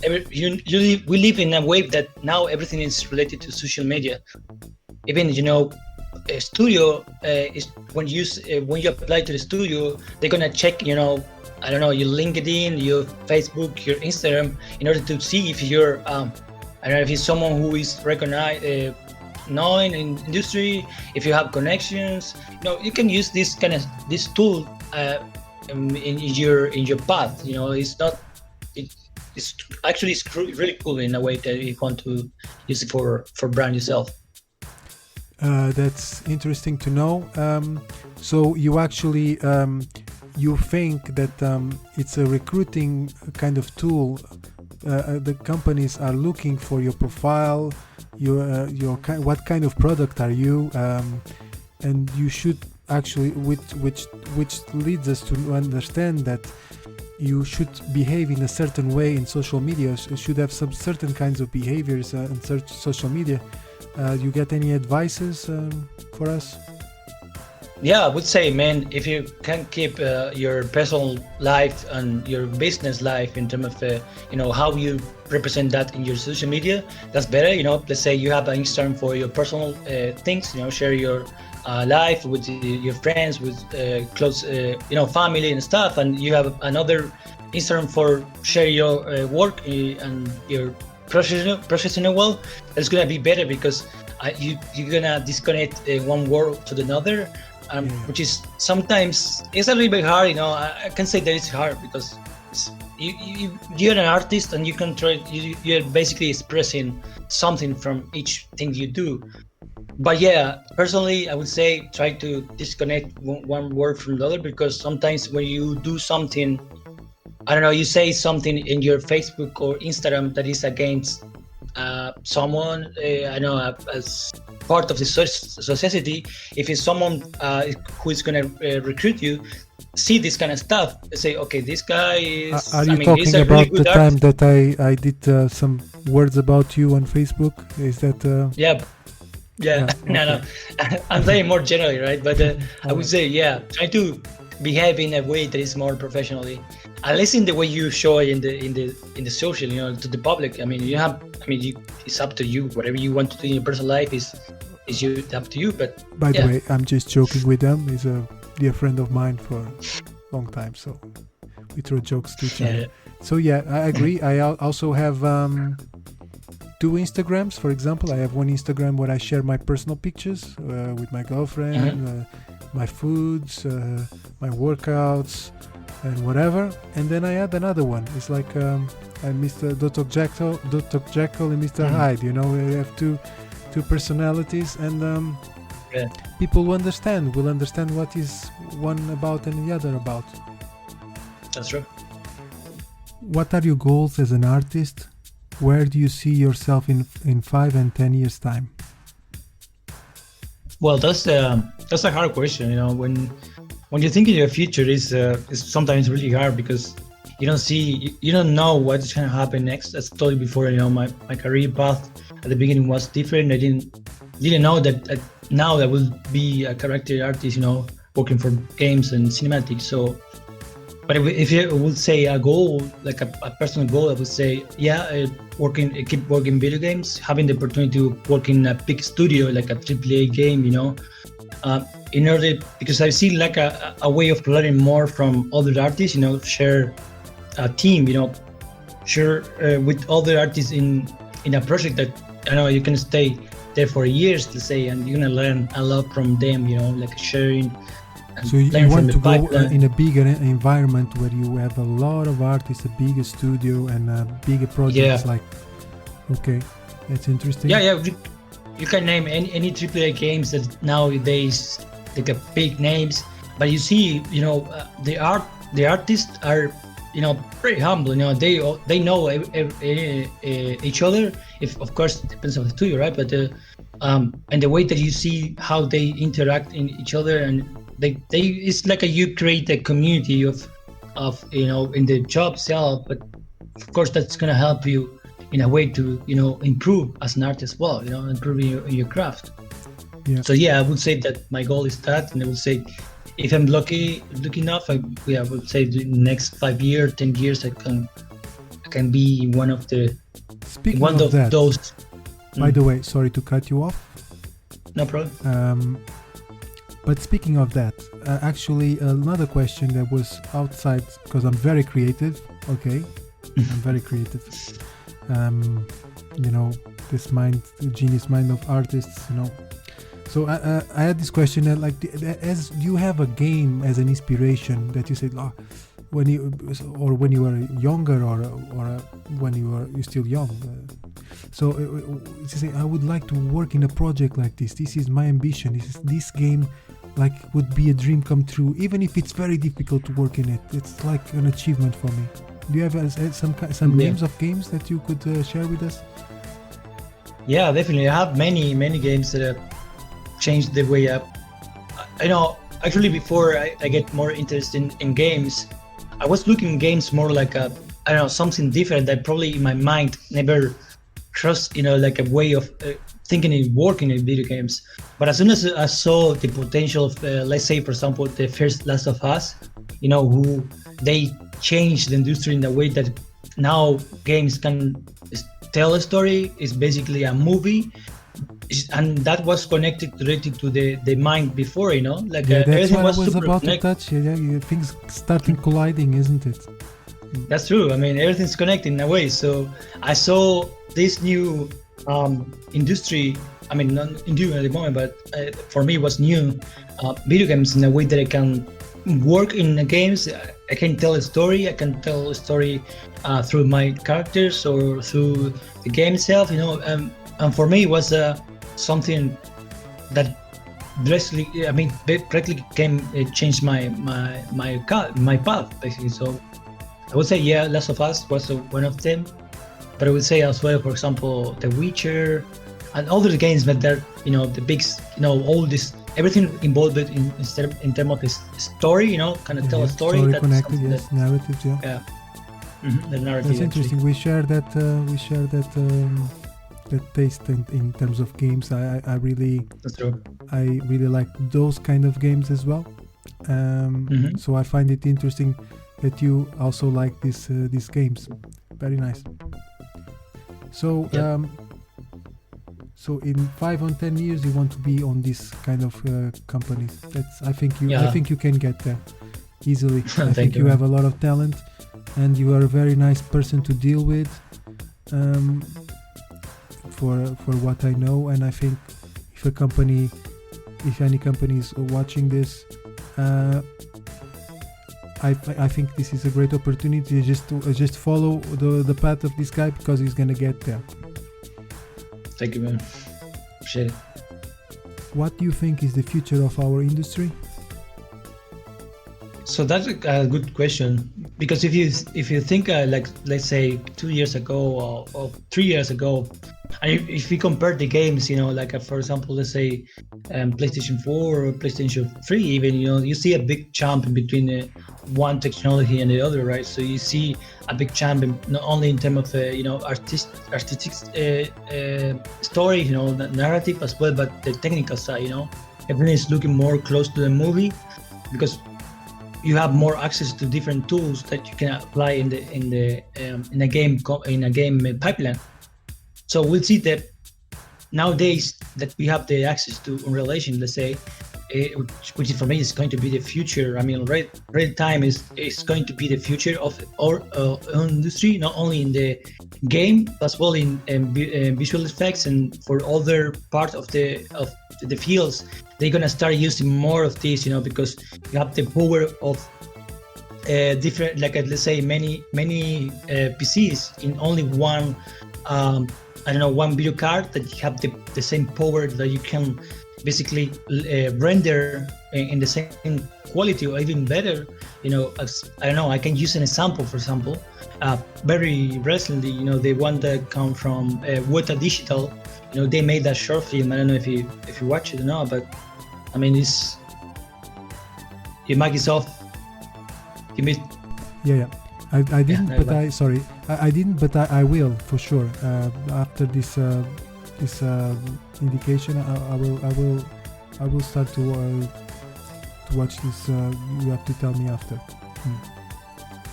we live in a wave that now everything is related to social media. Even a studio is when you apply to the studio, they're gonna check I don't know, your LinkedIn, your Facebook, your Instagram, in order to see if you're I don't know, if you're someone who is recognized, known in industry, if you have connections. You can use this tool in your path. It's actually really cool in a way that you want to use it for brand yourself. That's interesting to know. So you actually you think that it's a recruiting kind of tool. The companies are looking for your profile, what kind of product are you, and you should actually, which leads us to understand that you should behave in a certain way in social media. You should have some certain kinds of behaviors in social media. You get any advices for us? Yeah, I would say, man, if you can keep your personal life and your business life in terms of how you represent that in your social media, that's better. Let's say you have an Instagram for your personal things, share your life with your friends, with close family and stuff, and you have another Instagram for share your work and your professional well. That's gonna be better, because you're gonna disconnect one world to another, which is sometimes it's a little bit hard. I can say that it's hard because you're an artist and you can try. You're basically expressing something from each thing you do. But yeah, personally, I would say try to disconnect one word from the other, because sometimes when you do something, I don't know, you say something in your Facebook or Instagram that is against someone, I know, as part of the society. If it's someone who is going to recruit you, see this kind of stuff, say, okay, this guy is. Are you talking about the time that I did some words about you on Facebook? Is that? Yeah. Okay. No. I'm saying more generally, right? But I would say, try to behave in a way that is more professionally, at least in the way you show it in the social, to the public. It's up to you. Whatever you want to do in your personal life is up to you. But by the way, I'm just joking with them. He's a dear friend of mine for a long time, so we throw jokes to each other. So yeah, I agree. I also have 2 Instagrams, for example. I have one Instagram where I share my personal pictures with my girlfriend, my foods, my workouts, and whatever. And then I had another one. It's like Mr. Dr. Jekyll and Mr. Hyde. We have two personalities, and people will understand what is one about and the other about. That's true. What are your goals as an artist? Where do you see yourself in 5 and 10 years' time? Well, that's a hard question. When you think in your future, is sometimes really hard, because you don't know what's gonna happen next. As I told you before, my career path at the beginning was different. I didn't know that now I will be a character artist, working for games and cinematics. So But if you would say a goal, like a personal goal, I would say, keep working video games, having the opportunity to work in a big studio, like a AAA game, in order, because I see like a way of learning more from other artists, share a team, share with other artists in a project that I know you can stay there for years, to say, and you're gonna learn a lot from them, like sharing. So you want to go in a bigger environment where you have a lot of artists, a bigger studio, and bigger projects. Like, okay, that's interesting. Yeah. You can name any AAA games that nowadays they get big names, but you see, the artists are, pretty humble. They know each other. If of course it depends on the studio, right? But and the way that you see how they interact in each other, and they it's like you create a community of in the job itself. But of course that's gonna help you in a way to improve as an artist as well. Improving your craft. Yeah. So I would say that my goal is that, and I would say if I'm lucky enough, I would say the next 5 years, 10 years, I can be one of the those. By the way, sorry to cut you off. No problem. But speaking of that, actually another question that was outside, because I'm very creative. Okay, I'm very creative. This mind, the genius mind of artists. So I had this question that, like, as you have a game as an inspiration that you said, when you were younger, or when you're still young. So you say, I would like to work in a project like this. This is my ambition. This game, like, would be a dream come true, even if it's very difficult to work in it. It's like an achievement for me. Do you have some names of games that you could share with us? Yeah, definitely. I have many games that have changed the way up. Actually, before I get more interested in games, I was looking at games more like something different that probably in my mind never crossed, like a way of thinking and working in video games. But as soon as I saw the potential of, let's say, for example, the first Last of Us, who they changed the industry in a way that now games can tell a story. It's basically a movie. And that was connected directly to the mind before, like that's everything what was I was super about connected. to touch. Things starting colliding, isn't it? That's true. I mean, everything's connected in a way. So I saw this new industry. I mean, not new at the moment, but for me it was new. Video games in a way that I can work in the games. I can tell a story. I can tell a story through my characters or through the game itself. And for me it was something that practically changed my path, basically. So I would say, Last of Us was one of them, but I would say as well, for example, The Witcher and all the games that they're, the big, all this, everything involved in terms of this story, kind of tell a story. Story that's connected, yes, narratives, yeah. Mm-hmm, the narrative. That's interesting. We share that. That taste in terms of games. I really like those kind of games as well. So I find it interesting that you also like these games. Very nice. So so in 5 or 10 years you want to be on this kind of companies. I think you can get there easily. I think you have a lot of talent, and you are a very nice person to deal with. For what I know, and I think if any company is watching this, I think this is a great opportunity just follow the path of this guy, because he's gonna get there. Thank you, man. Appreciate it. What do you think is the future of our industry? So that's a good question, because if you think like, let's say 2 years ago or 3 years ago, and if we compare the games, like for example, let's say PlayStation 4 or PlayStation 3, even, you see a big jump in between one technology and the other, right? So you see a big jump not only in terms of artistic story, the narrative as well, but the technical side. Everything is looking more close to the movie, because you have more access to different tools that you can apply in a game pipeline. So we'll see that nowadays that we have the access to Unreal Engine, let's say, which for me is going to be the future. I mean, real time is going to be the future of our industry, not only in the game, as well in visual effects and for other part of the fields. They're gonna start using more of this, because you have the power of different, like let's say many PCs in only one. One video card that you have the same power that you can basically render in the same quality or even better. I can use an example. For example, very recently, the one that come from Weta Digital, they made that short film. I don't know if you watch it or not, but I mean, it's your mic is off. Yeah. I didn't, but I didn't, but I will for sure. After this indication, I will start to watch this. You have to tell me after.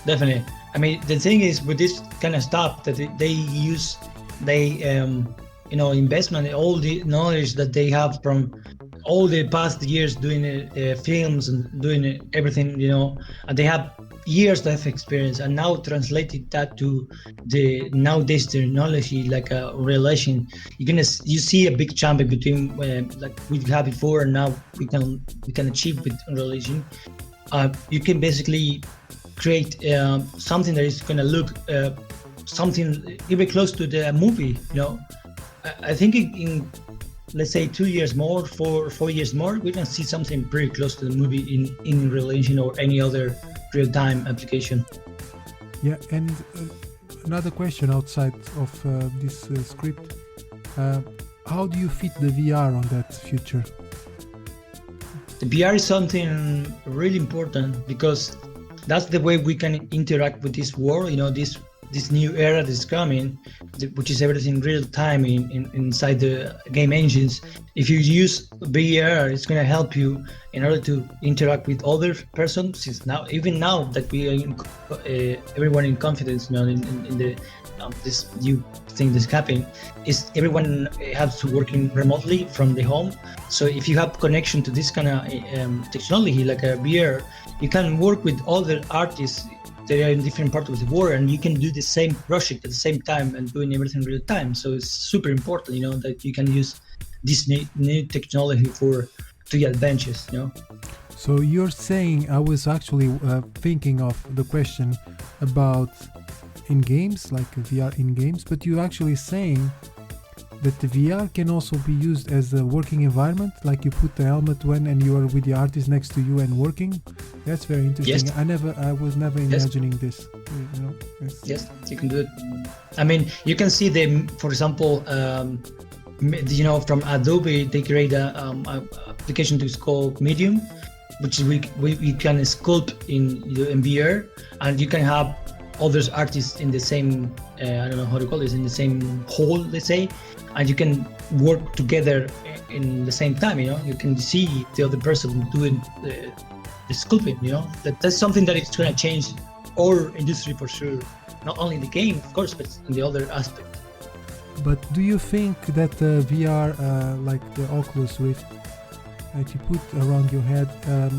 Definitely. I mean, the thing is with this kind of stuff that they use, investment, all the knowledge that they have from all the past years doing films and doing everything, and they have years of experience, and now translated that to the nowadays technology, like a relation. You see a big jump between like we had before and now we can achieve with relation. You can basically create something that is going to look something even close to the movie. I think in let's say 2 years more, 4 years more, we can see something pretty close to the movie in relation or any other real-time application. Yeah, and another question outside of this script, how do you fit the VR on that future? The VR is something really important because that's the way we can interact with this world, this new era that's coming, which is everything real time inside the game engines. If you use VR, it's going to help you in order to interact with other persons. Since even now that we are everyone in confidence, in the this new thing that's happening, is everyone has to working remotely from the home. So if you have connection to this kind of technology like a VR, you can work with other artists. They are in different parts of the world, and you can do the same project at the same time and doing everything real time. So it's super important, that you can use this new technology to your adventures, So you're saying, I was actually thinking of the question about in games, like VR in games, but you're actually saying that the VR can also be used as a working environment, like you put the helmet and you are with the artist next to you and working. That's very interesting. Yes. I was never imagining this. Yes, you can do it. I mean, you can see them, for example, from Adobe, they create a application to call Medium, which we can sculpt in VR, and you can have other artists in the same, I don't know how to call this, in the same hall, let's say, and you can work together in the same time. You can see the other person doing the sculpting. That's something that is going to change our industry for sure. Not only in the game, of course, but in the other aspect. But do you think that VR, like the Oculus Rift, if you put around your head,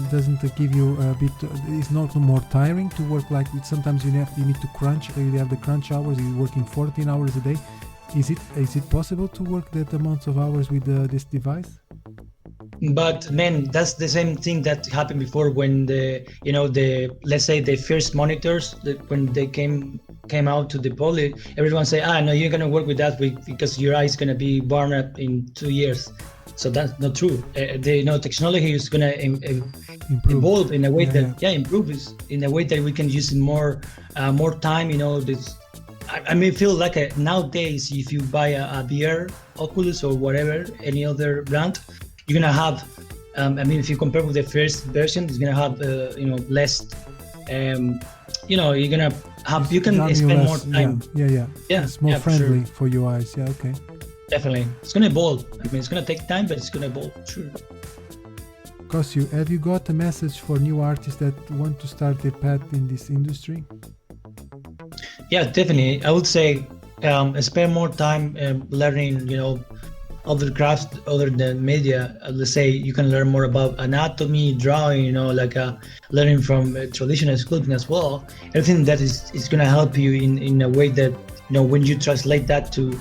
doesn't give you a bit? It's not more tiring to work like it? Sometimes you need to crunch. You have the crunch hours. You're working 14 hours a day. Is it possible to work that amount of hours with this device? But man, that's the same thing that happened before when let's say the first monitors, when they came out to the public, everyone say, no, you're gonna work with that because your eye is gonna be burned up in 2 years. So that's not true. The technology is gonna evolve in a way improve in a way that we can use more time. I feel like nowadays, if you buy a VR, Oculus or whatever, any other brand, you're gonna have. If you compare with the first version, it's gonna have less. You're gonna have. You can spend more time. Yeah. It's more friendly for your eyes. Yeah. Okay. Definitely, it's gonna evolve. It's gonna take time, but it's gonna evolve. Sure. Cossio, have you got a message for new artists that want to start their path in this industry? Yeah, definitely. I would say spend more time learning, other crafts other than media. Let's say you can learn more about anatomy, drawing, learning from traditional sculpting as well. Everything that is going to help you in a way that, when you translate that to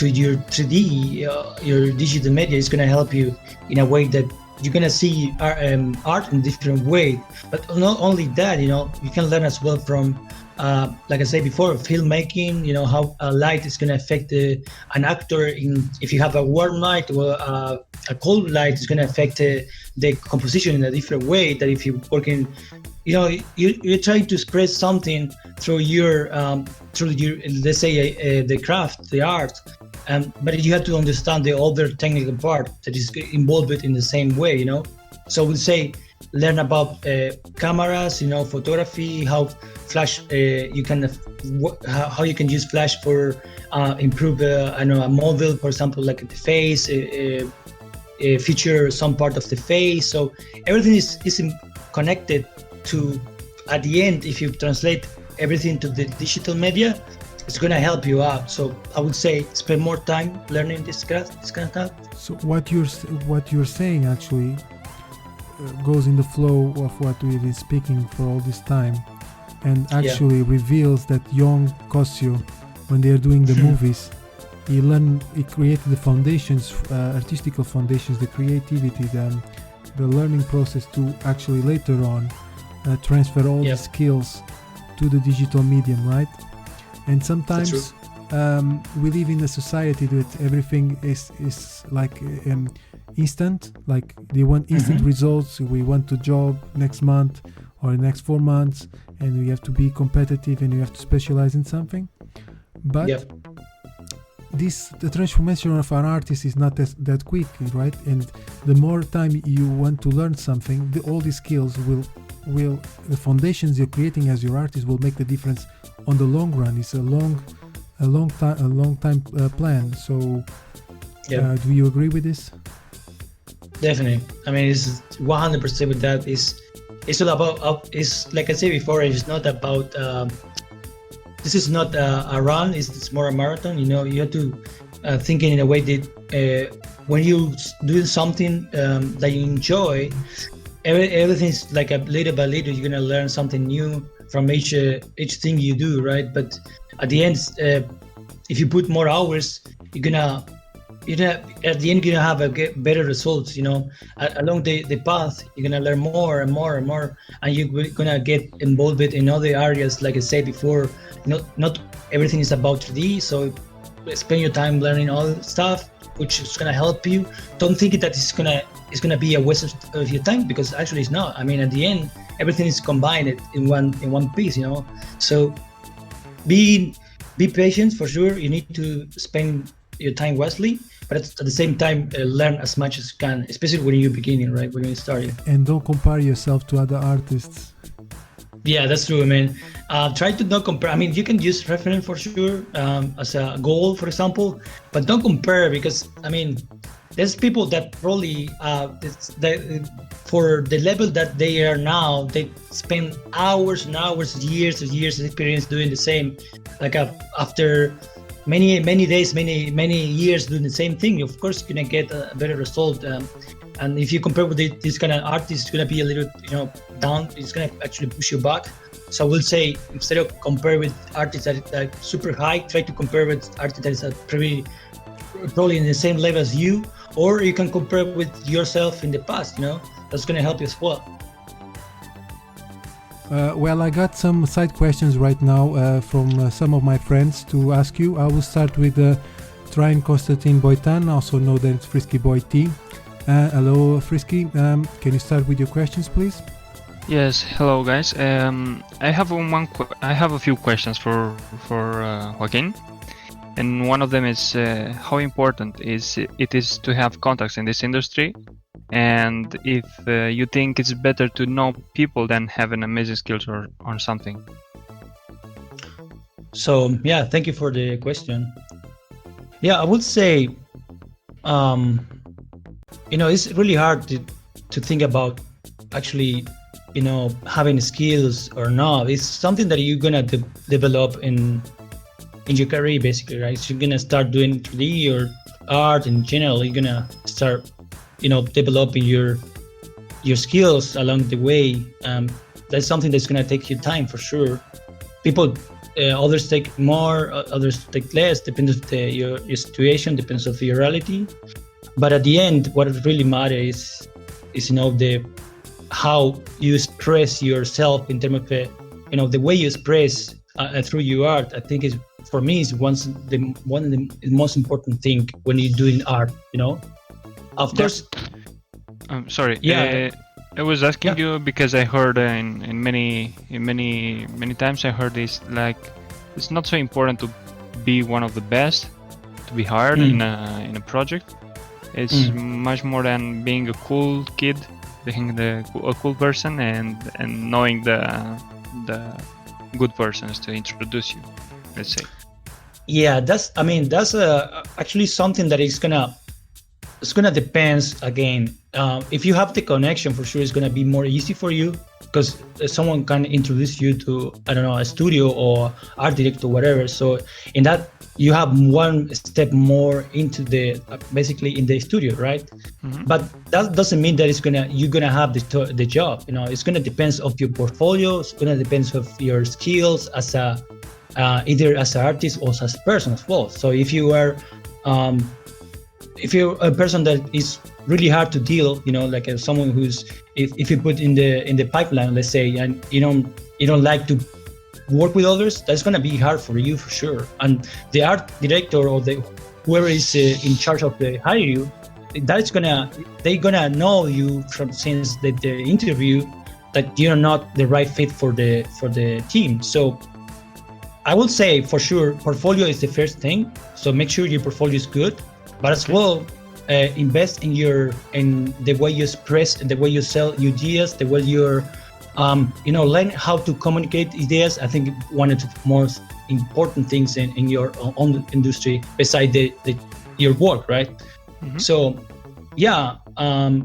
your 3D, your digital media, is going to help you in a way that you're going to see art in different way. But not only that, you can learn as well from like I said before, filmmaking, how light is going to affect an actor. If you have a warm light or a cold light, it's going to affect the composition in a different way. That if you're working, you're trying to express something through your let's say the craft, the art, but you have to understand the other technical part that is involved in the same way. So we'll say learn about cameras, photography, how flash how you can use flash for improve a model, for example, like the face, feature some part of the face. So everything is connected to, at the end, if you translate everything to the digital media, it's going to help you out. So I would say spend more time learning this kind of stuff. So what you're saying actually goes in the flow of what we've been speaking for all this time, and actually reveals that young Cossio, when they are doing the movies, he created the foundations, artistical foundations, the creativity, the learning process to actually later on transfer all the skills to the digital medium, right? And sometimes we live in a society that everything is like instant, like they want instant results. We want a job next month or the next 4 months, and we have to be competitive and we have to specialize in something. But the transformation of an artist is not that quick, right? And the more time you want to learn something, all these skills will the foundations you're creating as your artist will make the difference on the long run. It's a long time plan. So do you agree with this? Definitely. I mean, it's 100% with that. It's all about, it's like I said before, it's not about, this is not a run, it's more a marathon. You have to think in a way that when you do something that you enjoy, everything's like a little by little, you're going to learn something new from each thing you do, right? But at the end, if you put more hours, at the end, you're gonna have better results. Along the path, you're gonna learn more and more and more, and you're gonna get involved in other areas. Like I said before, not everything is about 3D. So spend your time learning all the stuff, which is gonna help you. Don't think that it's gonna be a waste of your time, because actually it's not. I mean, at the end, everything is combined in one piece. So be patient for sure. You need to spend your time wisely, but at the same time learn as much as you can, especially when you're beginning, right? When you're starting. And don't compare yourself to other artists. Yeah, that's true, man. Try to not compare. I mean, you can use reference for sure as a goal, for example, but don't compare, because I mean, there's people that probably for the level that they are now, they spend hours and hours, years and years of experience doing the same, like after many days, many years doing the same thing. Of course, you're gonna get a better result. And if you compare with this kind of artist, it's gonna be a little, down. It's gonna actually push you back. So I will say, instead of compare with artists that are super high, try to compare with artists that is probably in the same level as you, or you can compare with yourself in the past. That's gonna help you as well. Well, I got some side questions right now from some of my friends to ask you. I will start with Trine Constantine Boitan, also known as Frisky Boy T. Hello, Frisky. Can you start with your questions, please? Yes. Hello, guys. I have a few questions for Joaquin, and one of them is how important it is to have contacts in this industry, and if you think it's better to know people than having amazing skills or something. So yeah, thank you for the question. Yeah, I would say, it's really hard to think about actually, having skills or not. It's something that you're gonna develop in your career, basically, right? So you're gonna start doing 3D or art in general. You're gonna start, developing your skills along the way. That's something that's gonna take you time for sure. People, others take more, others take less. Depends of your situation, depends of your reality. But at the end, what really matters is the how you express yourself in terms of the way you express through your art. I think is, for me, is one of the most important thing when you're doing art. Of course. Sorry. Yeah. I was asking you because I heard in many times I heard this, like, it's not so important to be one of the best, to be hired in a project. It's much more than being a cool kid, being a cool person, and knowing the good persons to introduce you, let's say. Yeah, that's actually something that it's gonna depends again. If you have the connection, for sure, it's gonna be more easy for you, because someone can introduce you to, I don't know, a studio or art director, whatever. So in that, you have one step more into the basically in the studio, right? But that doesn't mean that you're gonna have the job. It's gonna depend of your portfolio. It's gonna depend of your skills as a either as an artist or as a person as well. So if you're a person that is really hard to deal, like someone who's, if you put in the pipeline, let's say, and you don't like to work with others, that's gonna be hard for you for sure. And the art director or whoever is in charge of the hire you, they're gonna know you since the interview that you're not the right fit for the team. So I would say for sure portfolio is the first thing. So make sure your portfolio is good, but as well invest in the way you express, the way you sell ideas, the way you're learn how to communicate ideas. I think one of the most important things in your own industry besides your work, right? So yeah,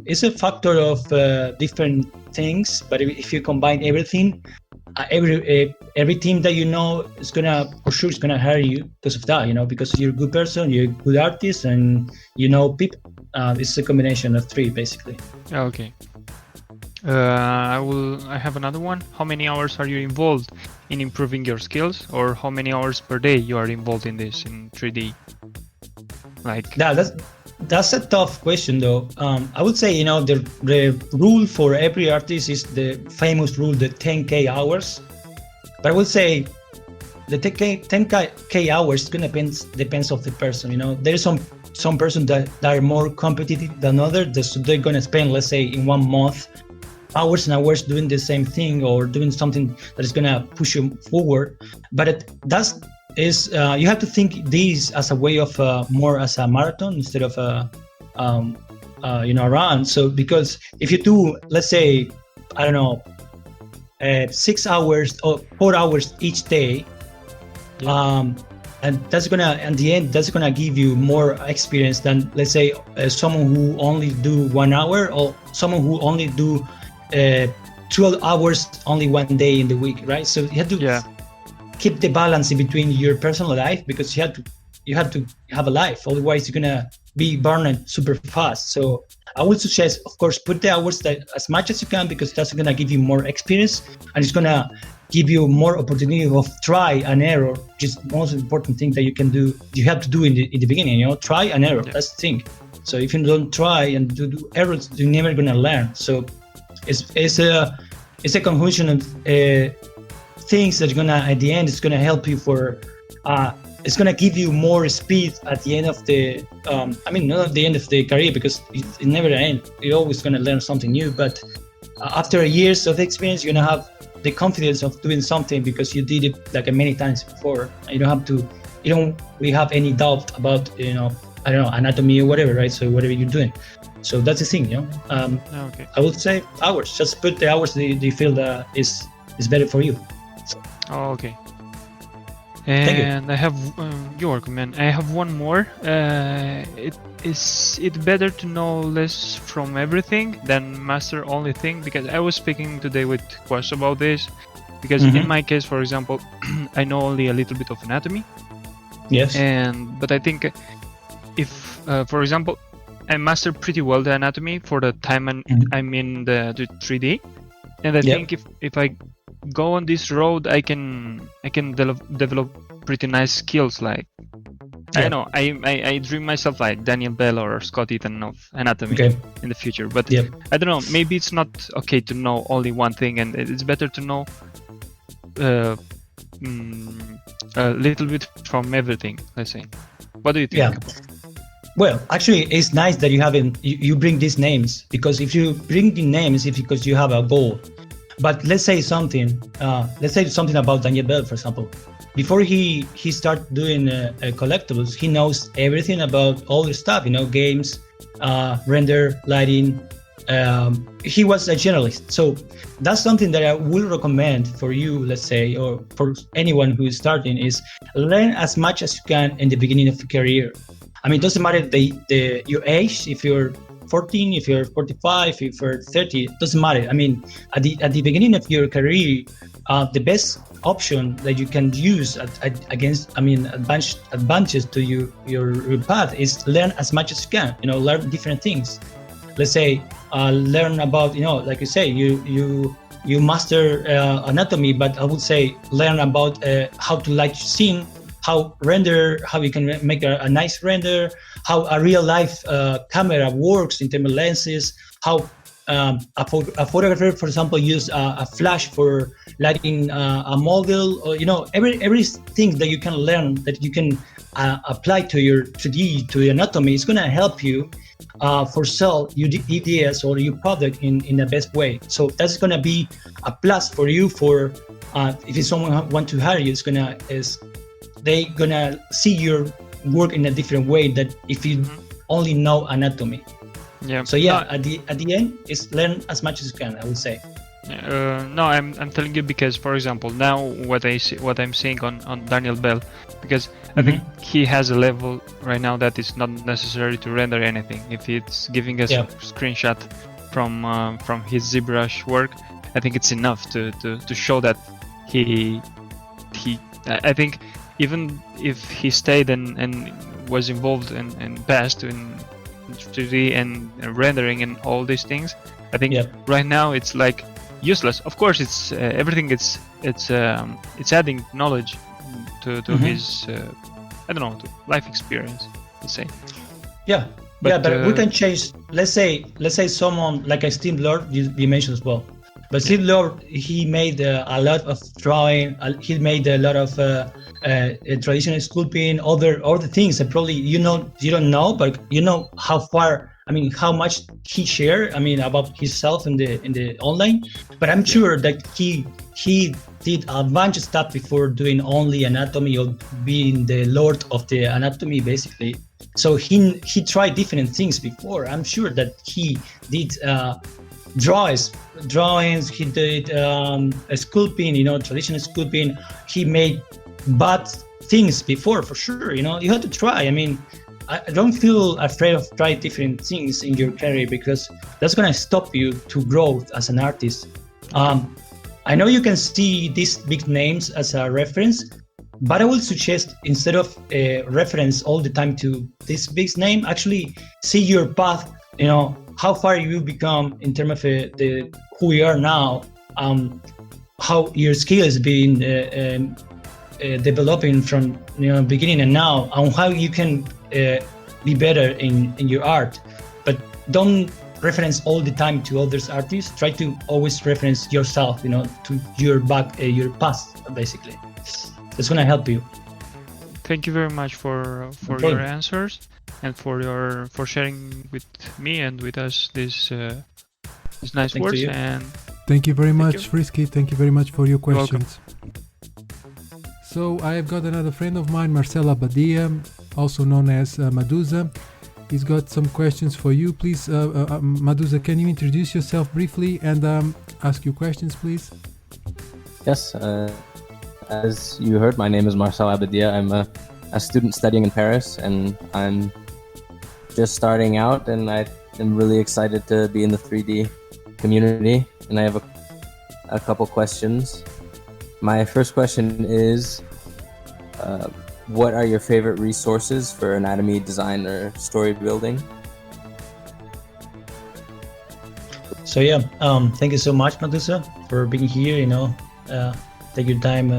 it's a factor of different things, but if you combine everything, every team that is for sure is gonna hire you because of that, because you're a good person, you're a good artist, and people. It's a combination of three, basically. Okay. I have another one. How many hours are you involved in improving your skills, or how many hours per day you are involved in this in 3D? Like that's a tough question, though. I would say the rule for every artist is the famous rule, the 10K hours. But I would say the 10K hours is gonna depends of the person. There is some person that are more competitive than others. So they're gonna spend, let's say, in 1 month, hours and hours doing the same thing or doing something that is gonna push you forward. But you have to think this as a way of more as a marathon instead of a run. So because if you do, let's say, I don't know, 6 hours or 4 hours each day, and that's gonna give you more experience than, let's say, someone who only do 1 hour, or someone who only do 12 hours only one day in the week, right? So you have to keep the balance in between your personal life, because you have to have a life, otherwise you're gonna be burned super fast. So I would suggest, of course, put the hours as much as you can, because that's gonna give you more experience, and it's gonna give you more opportunity of try and error, which is the most important thing that you have to do in the beginning. Try and error. That's the thing. So if you don't try and do errors, you're never gonna learn. So it's a conclusion of things that at the end, it's gonna help you it's gonna give you more speed at the end of the not at the end of the career, because it never ends. You're always gonna learn something new, but after years of experience, you're gonna have the confidence of doing something because you did it like many times before. You don't really have any doubt about I don't know, anatomy or whatever, right? So whatever you're doing. So that's the thing, Okay. I would say hours. Just put the hours that you feel that is better for you. Oh, okay. And I have you're welcome, man. I have one more. Is it better to know less from everything than master only thing? Because I was speaking today with Quas about this. Because in my case, for example, I know only a little bit of anatomy. Yes. But I think if, for example, I master pretty well the anatomy for the time I'm in the 3D, and I think if I go on this road, I can develop pretty nice skills. Like I don't know, I dream myself like Daniel Bell or Scott Eaton of anatomy in the future. But I don't know, maybe it's not okay to know only one thing, and it's better to know a little bit from everything. Let's say. What do you think? Well, actually, it's nice that you bring these names, because if you bring the names, it's because you have a goal. But let's say something about Daniel Bell, for example. Before he started doing collectibles, he knows everything about all the stuff, games, render, lighting. He was a generalist. So that's something that I will recommend for you, let's say, or for anyone who is starting, is learn as much as you can in the beginning of your career. I mean, it doesn't matter your age, if you're 14, if you're 45, if you're 30, it doesn't matter. I mean, at the beginning of your career, the best option that you can use advantages to your path is learn as much as you can. Learn different things. Let's say learn about, like you say, you master anatomy, but I would say learn about how to light scene, how you can make a nice render, how a real life camera works in terms of lenses, how a photographer, for example, use a flash for lighting a model, or everything that you can learn, that you can apply to your 3D, to your anatomy, is going to help you for sell your ideas or your product in the best way. So that's going to be a plus for you. For if someone want to hire you, they gonna see your work in a different way that if you only know anatomy. So at the end, is learn as much as you can, I would say. No, I'm telling you because, for example, now what I'm seeing on Daniel Bell, because I think he has a level right now that is not necessary to render anything. If it's giving us a screenshot from his ZBrush work, I think it's enough to show that he I think even if he stayed and was involved and passed in 3D and rendering and all these things, I think right now it's like useless. Of course, it's everything. It's adding knowledge to his I don't know, to life experience, let's say. But we can change. Let's say someone like a Steve Lord you mentioned as well. But Steve Lord, he made a lot of drawing. He made a lot of traditional sculpting, other things that probably you don't know, but you know how far. I mean, how much he shared. I mean, about himself in the online. But I'm sure that he did a bunch of stuff before doing only anatomy or being the lord of the anatomy, basically. So he tried different things before. I'm sure that he did drawings. He did sculpting, traditional sculpting. He made bad things before, for sure. You have to try. I mean, I don't feel afraid of trying different things in your career, because that's gonna stop you to grow as an artist. I know you can see these big names as a reference, but I would suggest, instead of reference all the time to this big name, actually see your path. How far you become in terms of who you are now, how your skill is being developing from beginning and now, and how you can be better in your art. But don't reference all the time to others artists. Try to always reference yourself, to your past, basically. That's gonna help you. Thank you very much for your answers and for sharing with me and with us these nice words. And thank you very much, Frisky. Thank you very much for your questions. So I've got another friend of mine, Marcela Badia, also known as Madusa. He's got some questions for you. Please, Madusa, can you introduce yourself briefly and ask your questions, please? Yes. as you heard, my name is Marcel Abadia. I'm a student studying in Paris, and I'm just starting out, and I am really excited to be in the 3D community. And I have a couple questions. My first question is, what are your favorite resources for anatomy, design, or story building? So yeah, thank you so much, Medusa, for being here. Take your time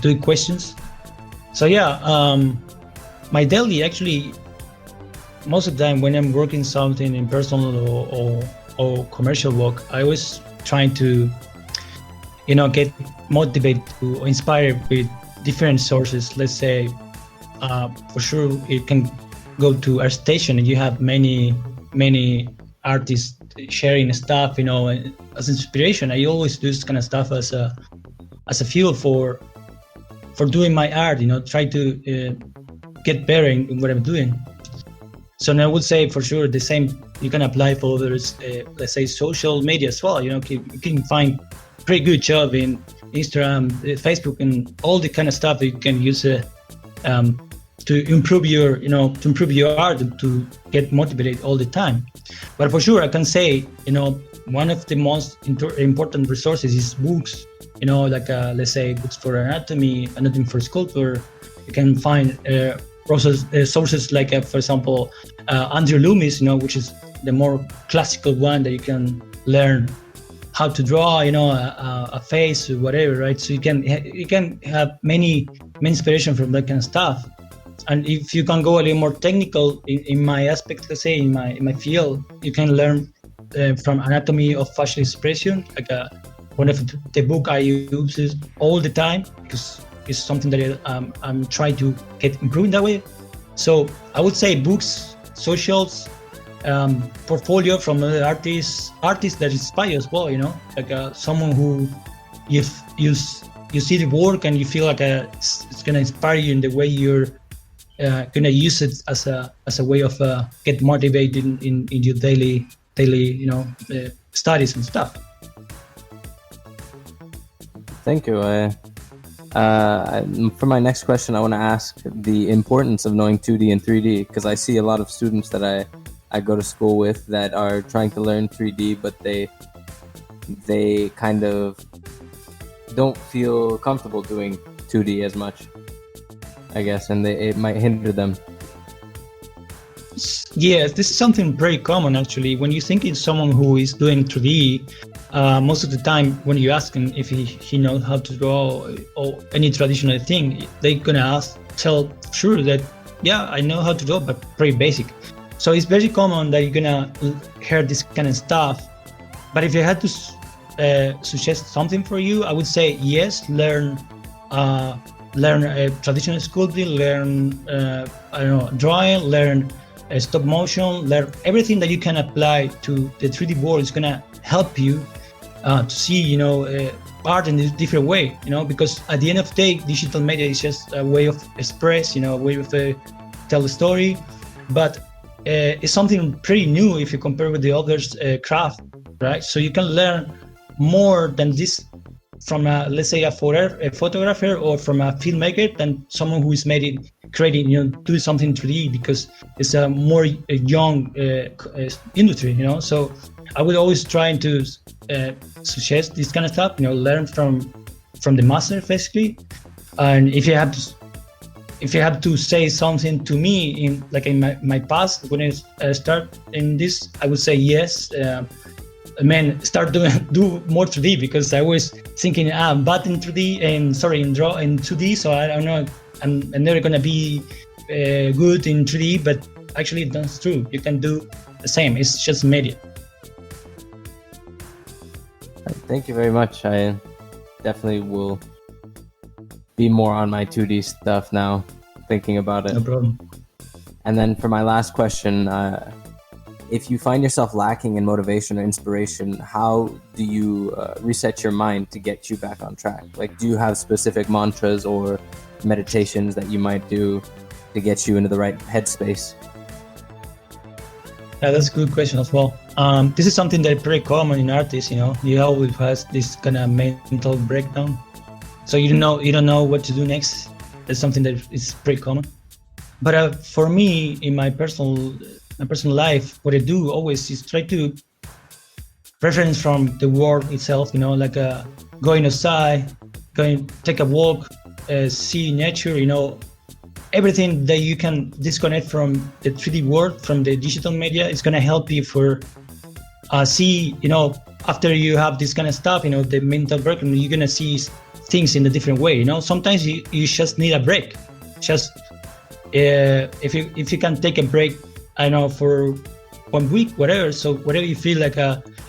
doing questions. So yeah, my daily, actually, most of the time when I'm working something in personal or commercial work, I was trying to, get motivated to inspire with different sources. Let's say, for sure, it can go to our station, and you have many artists sharing stuff, as inspiration. I always do this kind of stuff as a fuel for doing my art, try to get better in what I'm doing. So now I would say for sure the same you can apply for others, let's say social media as well. You can find pretty good job in Instagram, Facebook, and all the kind of stuff that you can use to improve your art and to get motivated all the time. But for sure, I can say, one of the most important resources is books. Let's say books for anatomy for sculpture. You can find sources like, for example, Andrew Loomis, which is the more classical one that you can learn how to draw, a face or whatever, right? So you can have many inspiration from that kind of stuff. And if you can go a little more technical in my aspect, let's say in my field, you can learn from anatomy of facial expression. Like one of the book I use all the time, because it's something that I'm trying to get improving that way. So I would say books, socials, portfolio from other artists that inspire as well. Like someone who you see the work and you feel like it's gonna inspire you in the way you're gonna use it as a way of get motivated in your daily studies and stuff. Thank you. For my next question, I want to ask the importance of knowing 2D and 3D, because I see a lot of students that I go to school with that are trying to learn 3D, but they kind of don't feel comfortable doing 2D as much, I guess, and it might hinder them. Yes, this is something very common actually. When you think it's someone who is doing 3D, most of the time when you ask him if he knows how to draw or any traditional thing, they're gonna tell sure that yeah, I know how to draw, but pretty basic. So it's very common that you're gonna hear this kind of stuff. But if I had to suggest something for you, I would say yes, learn traditional sculpting, learn drawing, learn stop motion, learn everything that you can apply to the 3D world. Is gonna help you to see art in a different way, because at the end of the day, digital media is just a way of express, a way of tell the story, but it's something pretty new if you compare with the others craft, right? So you can learn more than this from let's say a photographer or from a filmmaker than someone who is creating doing something 3D, because it's a more young industry, So I would always try to suggest this kind of stuff, learn from the master basically. And if you have to say something to me in my past when I start in this, I would say yes. Start do more 3D, because I was thinking I'm bad in 3D and draw in 2D, so I don't know, I'm never gonna be good in 3D, but actually that's true. You can do the same. It's just media. Thank you very much. I definitely will be more on my 2D stuff now, thinking about it. No problem. And then for my last question, if you find yourself lacking in motivation or inspiration, how do you reset your mind to get you back on track? Like, do you have specific mantras or meditations that you might do to get you into the right headspace? Yeah, that's a good question as well. This is something that is pretty common in artists, you always has this kind of mental breakdown. so you don't know what to do next. That's something that is pretty common. But for me, in my personal life, what I do always is try to reference from the world itself. Like going outside, take a walk, see nature. Everything that you can disconnect from the 3D world, from the digital media, is gonna help you for see. After you have this kind of stuff, the mental breakdown, you're gonna see things in a different way. Sometimes you just need a break. Just if you can take a break, I know, for 1 week, whatever. So whatever you feel like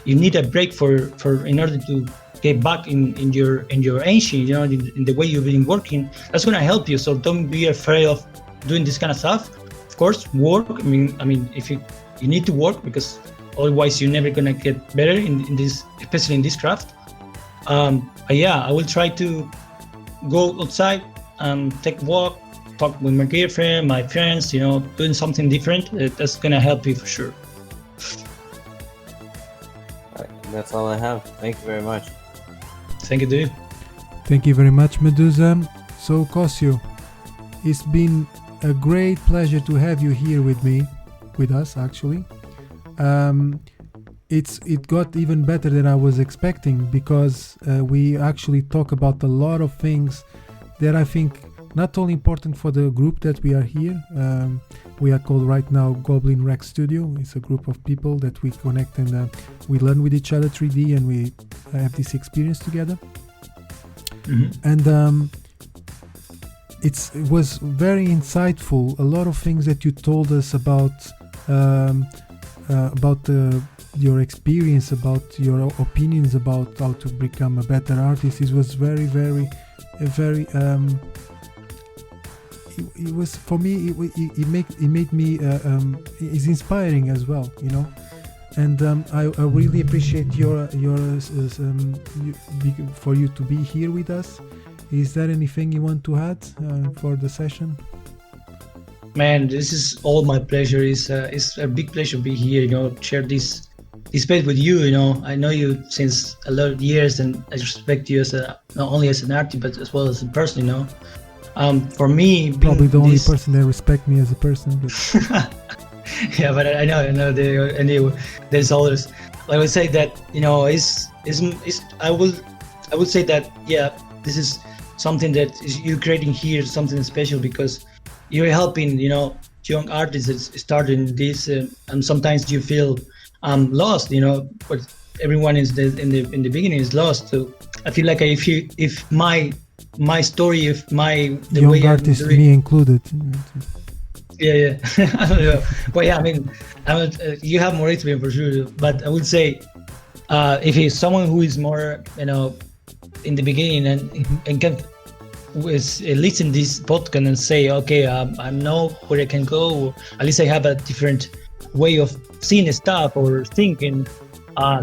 you need a break for in order to get back in your ancient, in the way you've been working, that's gonna help you. So don't be afraid of doing this kind of stuff. Of course, work. I mean, if you need to work, because otherwise you're never gonna get better in this, especially in this craft. But yeah, I will try to go outside and take a walk, talk with my girlfriend, my friends, doing something different. That's gonna help you for sure. All right, that's all I have. Thank you very much. Thank you, dude. Thank you very much, Medusa. So, Cossio, it's been a great pleasure to have you here with us actually. It got even better than I was expecting, because we actually talk about a lot of things that I think not only important for the group that we are here. We are called right now Goblin Rex Studio. It's a group of people that we connect and we learn with each other 3D, and we have this experience together. Mm-hmm. And it was very insightful. A lot of things that you told us about your experience, about your opinions about how to become a better artist. It was very, very, very. It was, for me. It made me. It's inspiring as well, And I really appreciate for you to be here with us. Is there anything you want to add for the session? Man, this is all my pleasure. It's a big pleasure to be here. Share this space with you. I know you since a lot of years, and I respect you as not only as an artist but as well as a person. For me, probably the only person that respect me as a person. But yeah, but I know there's others. I would say that I would say that this is something that you're creating here, something special, because you're helping young artists that starting this, and sometimes you feel lost, but everyone is in the beginning is lost. So I feel like if my story, if the young way artists, I'm doing, me included. yeah. I don't know. But yeah, I mean, you have more experience for sure. But I would say, if he's someone who is more, in the beginning and can listen this podcast and say, okay, I know where I can go. Or at least I have a different way of seeing stuff or thinking.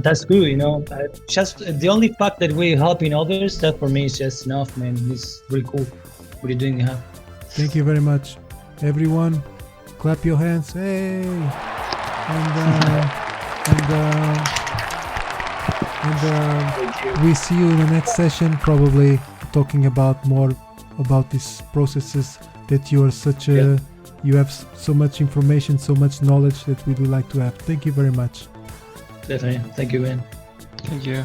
That's good, just the only fact that we're helping others, that for me is just enough, man. It's really cool what you're doing. Thank you very much, everyone. Clap your hands, hey! And we see you in the next session, probably talking about more about these processes that you are such a, you have so much information, so much knowledge that we would like to have. Thank you very much. Definitely. Thank you, man. Thank you.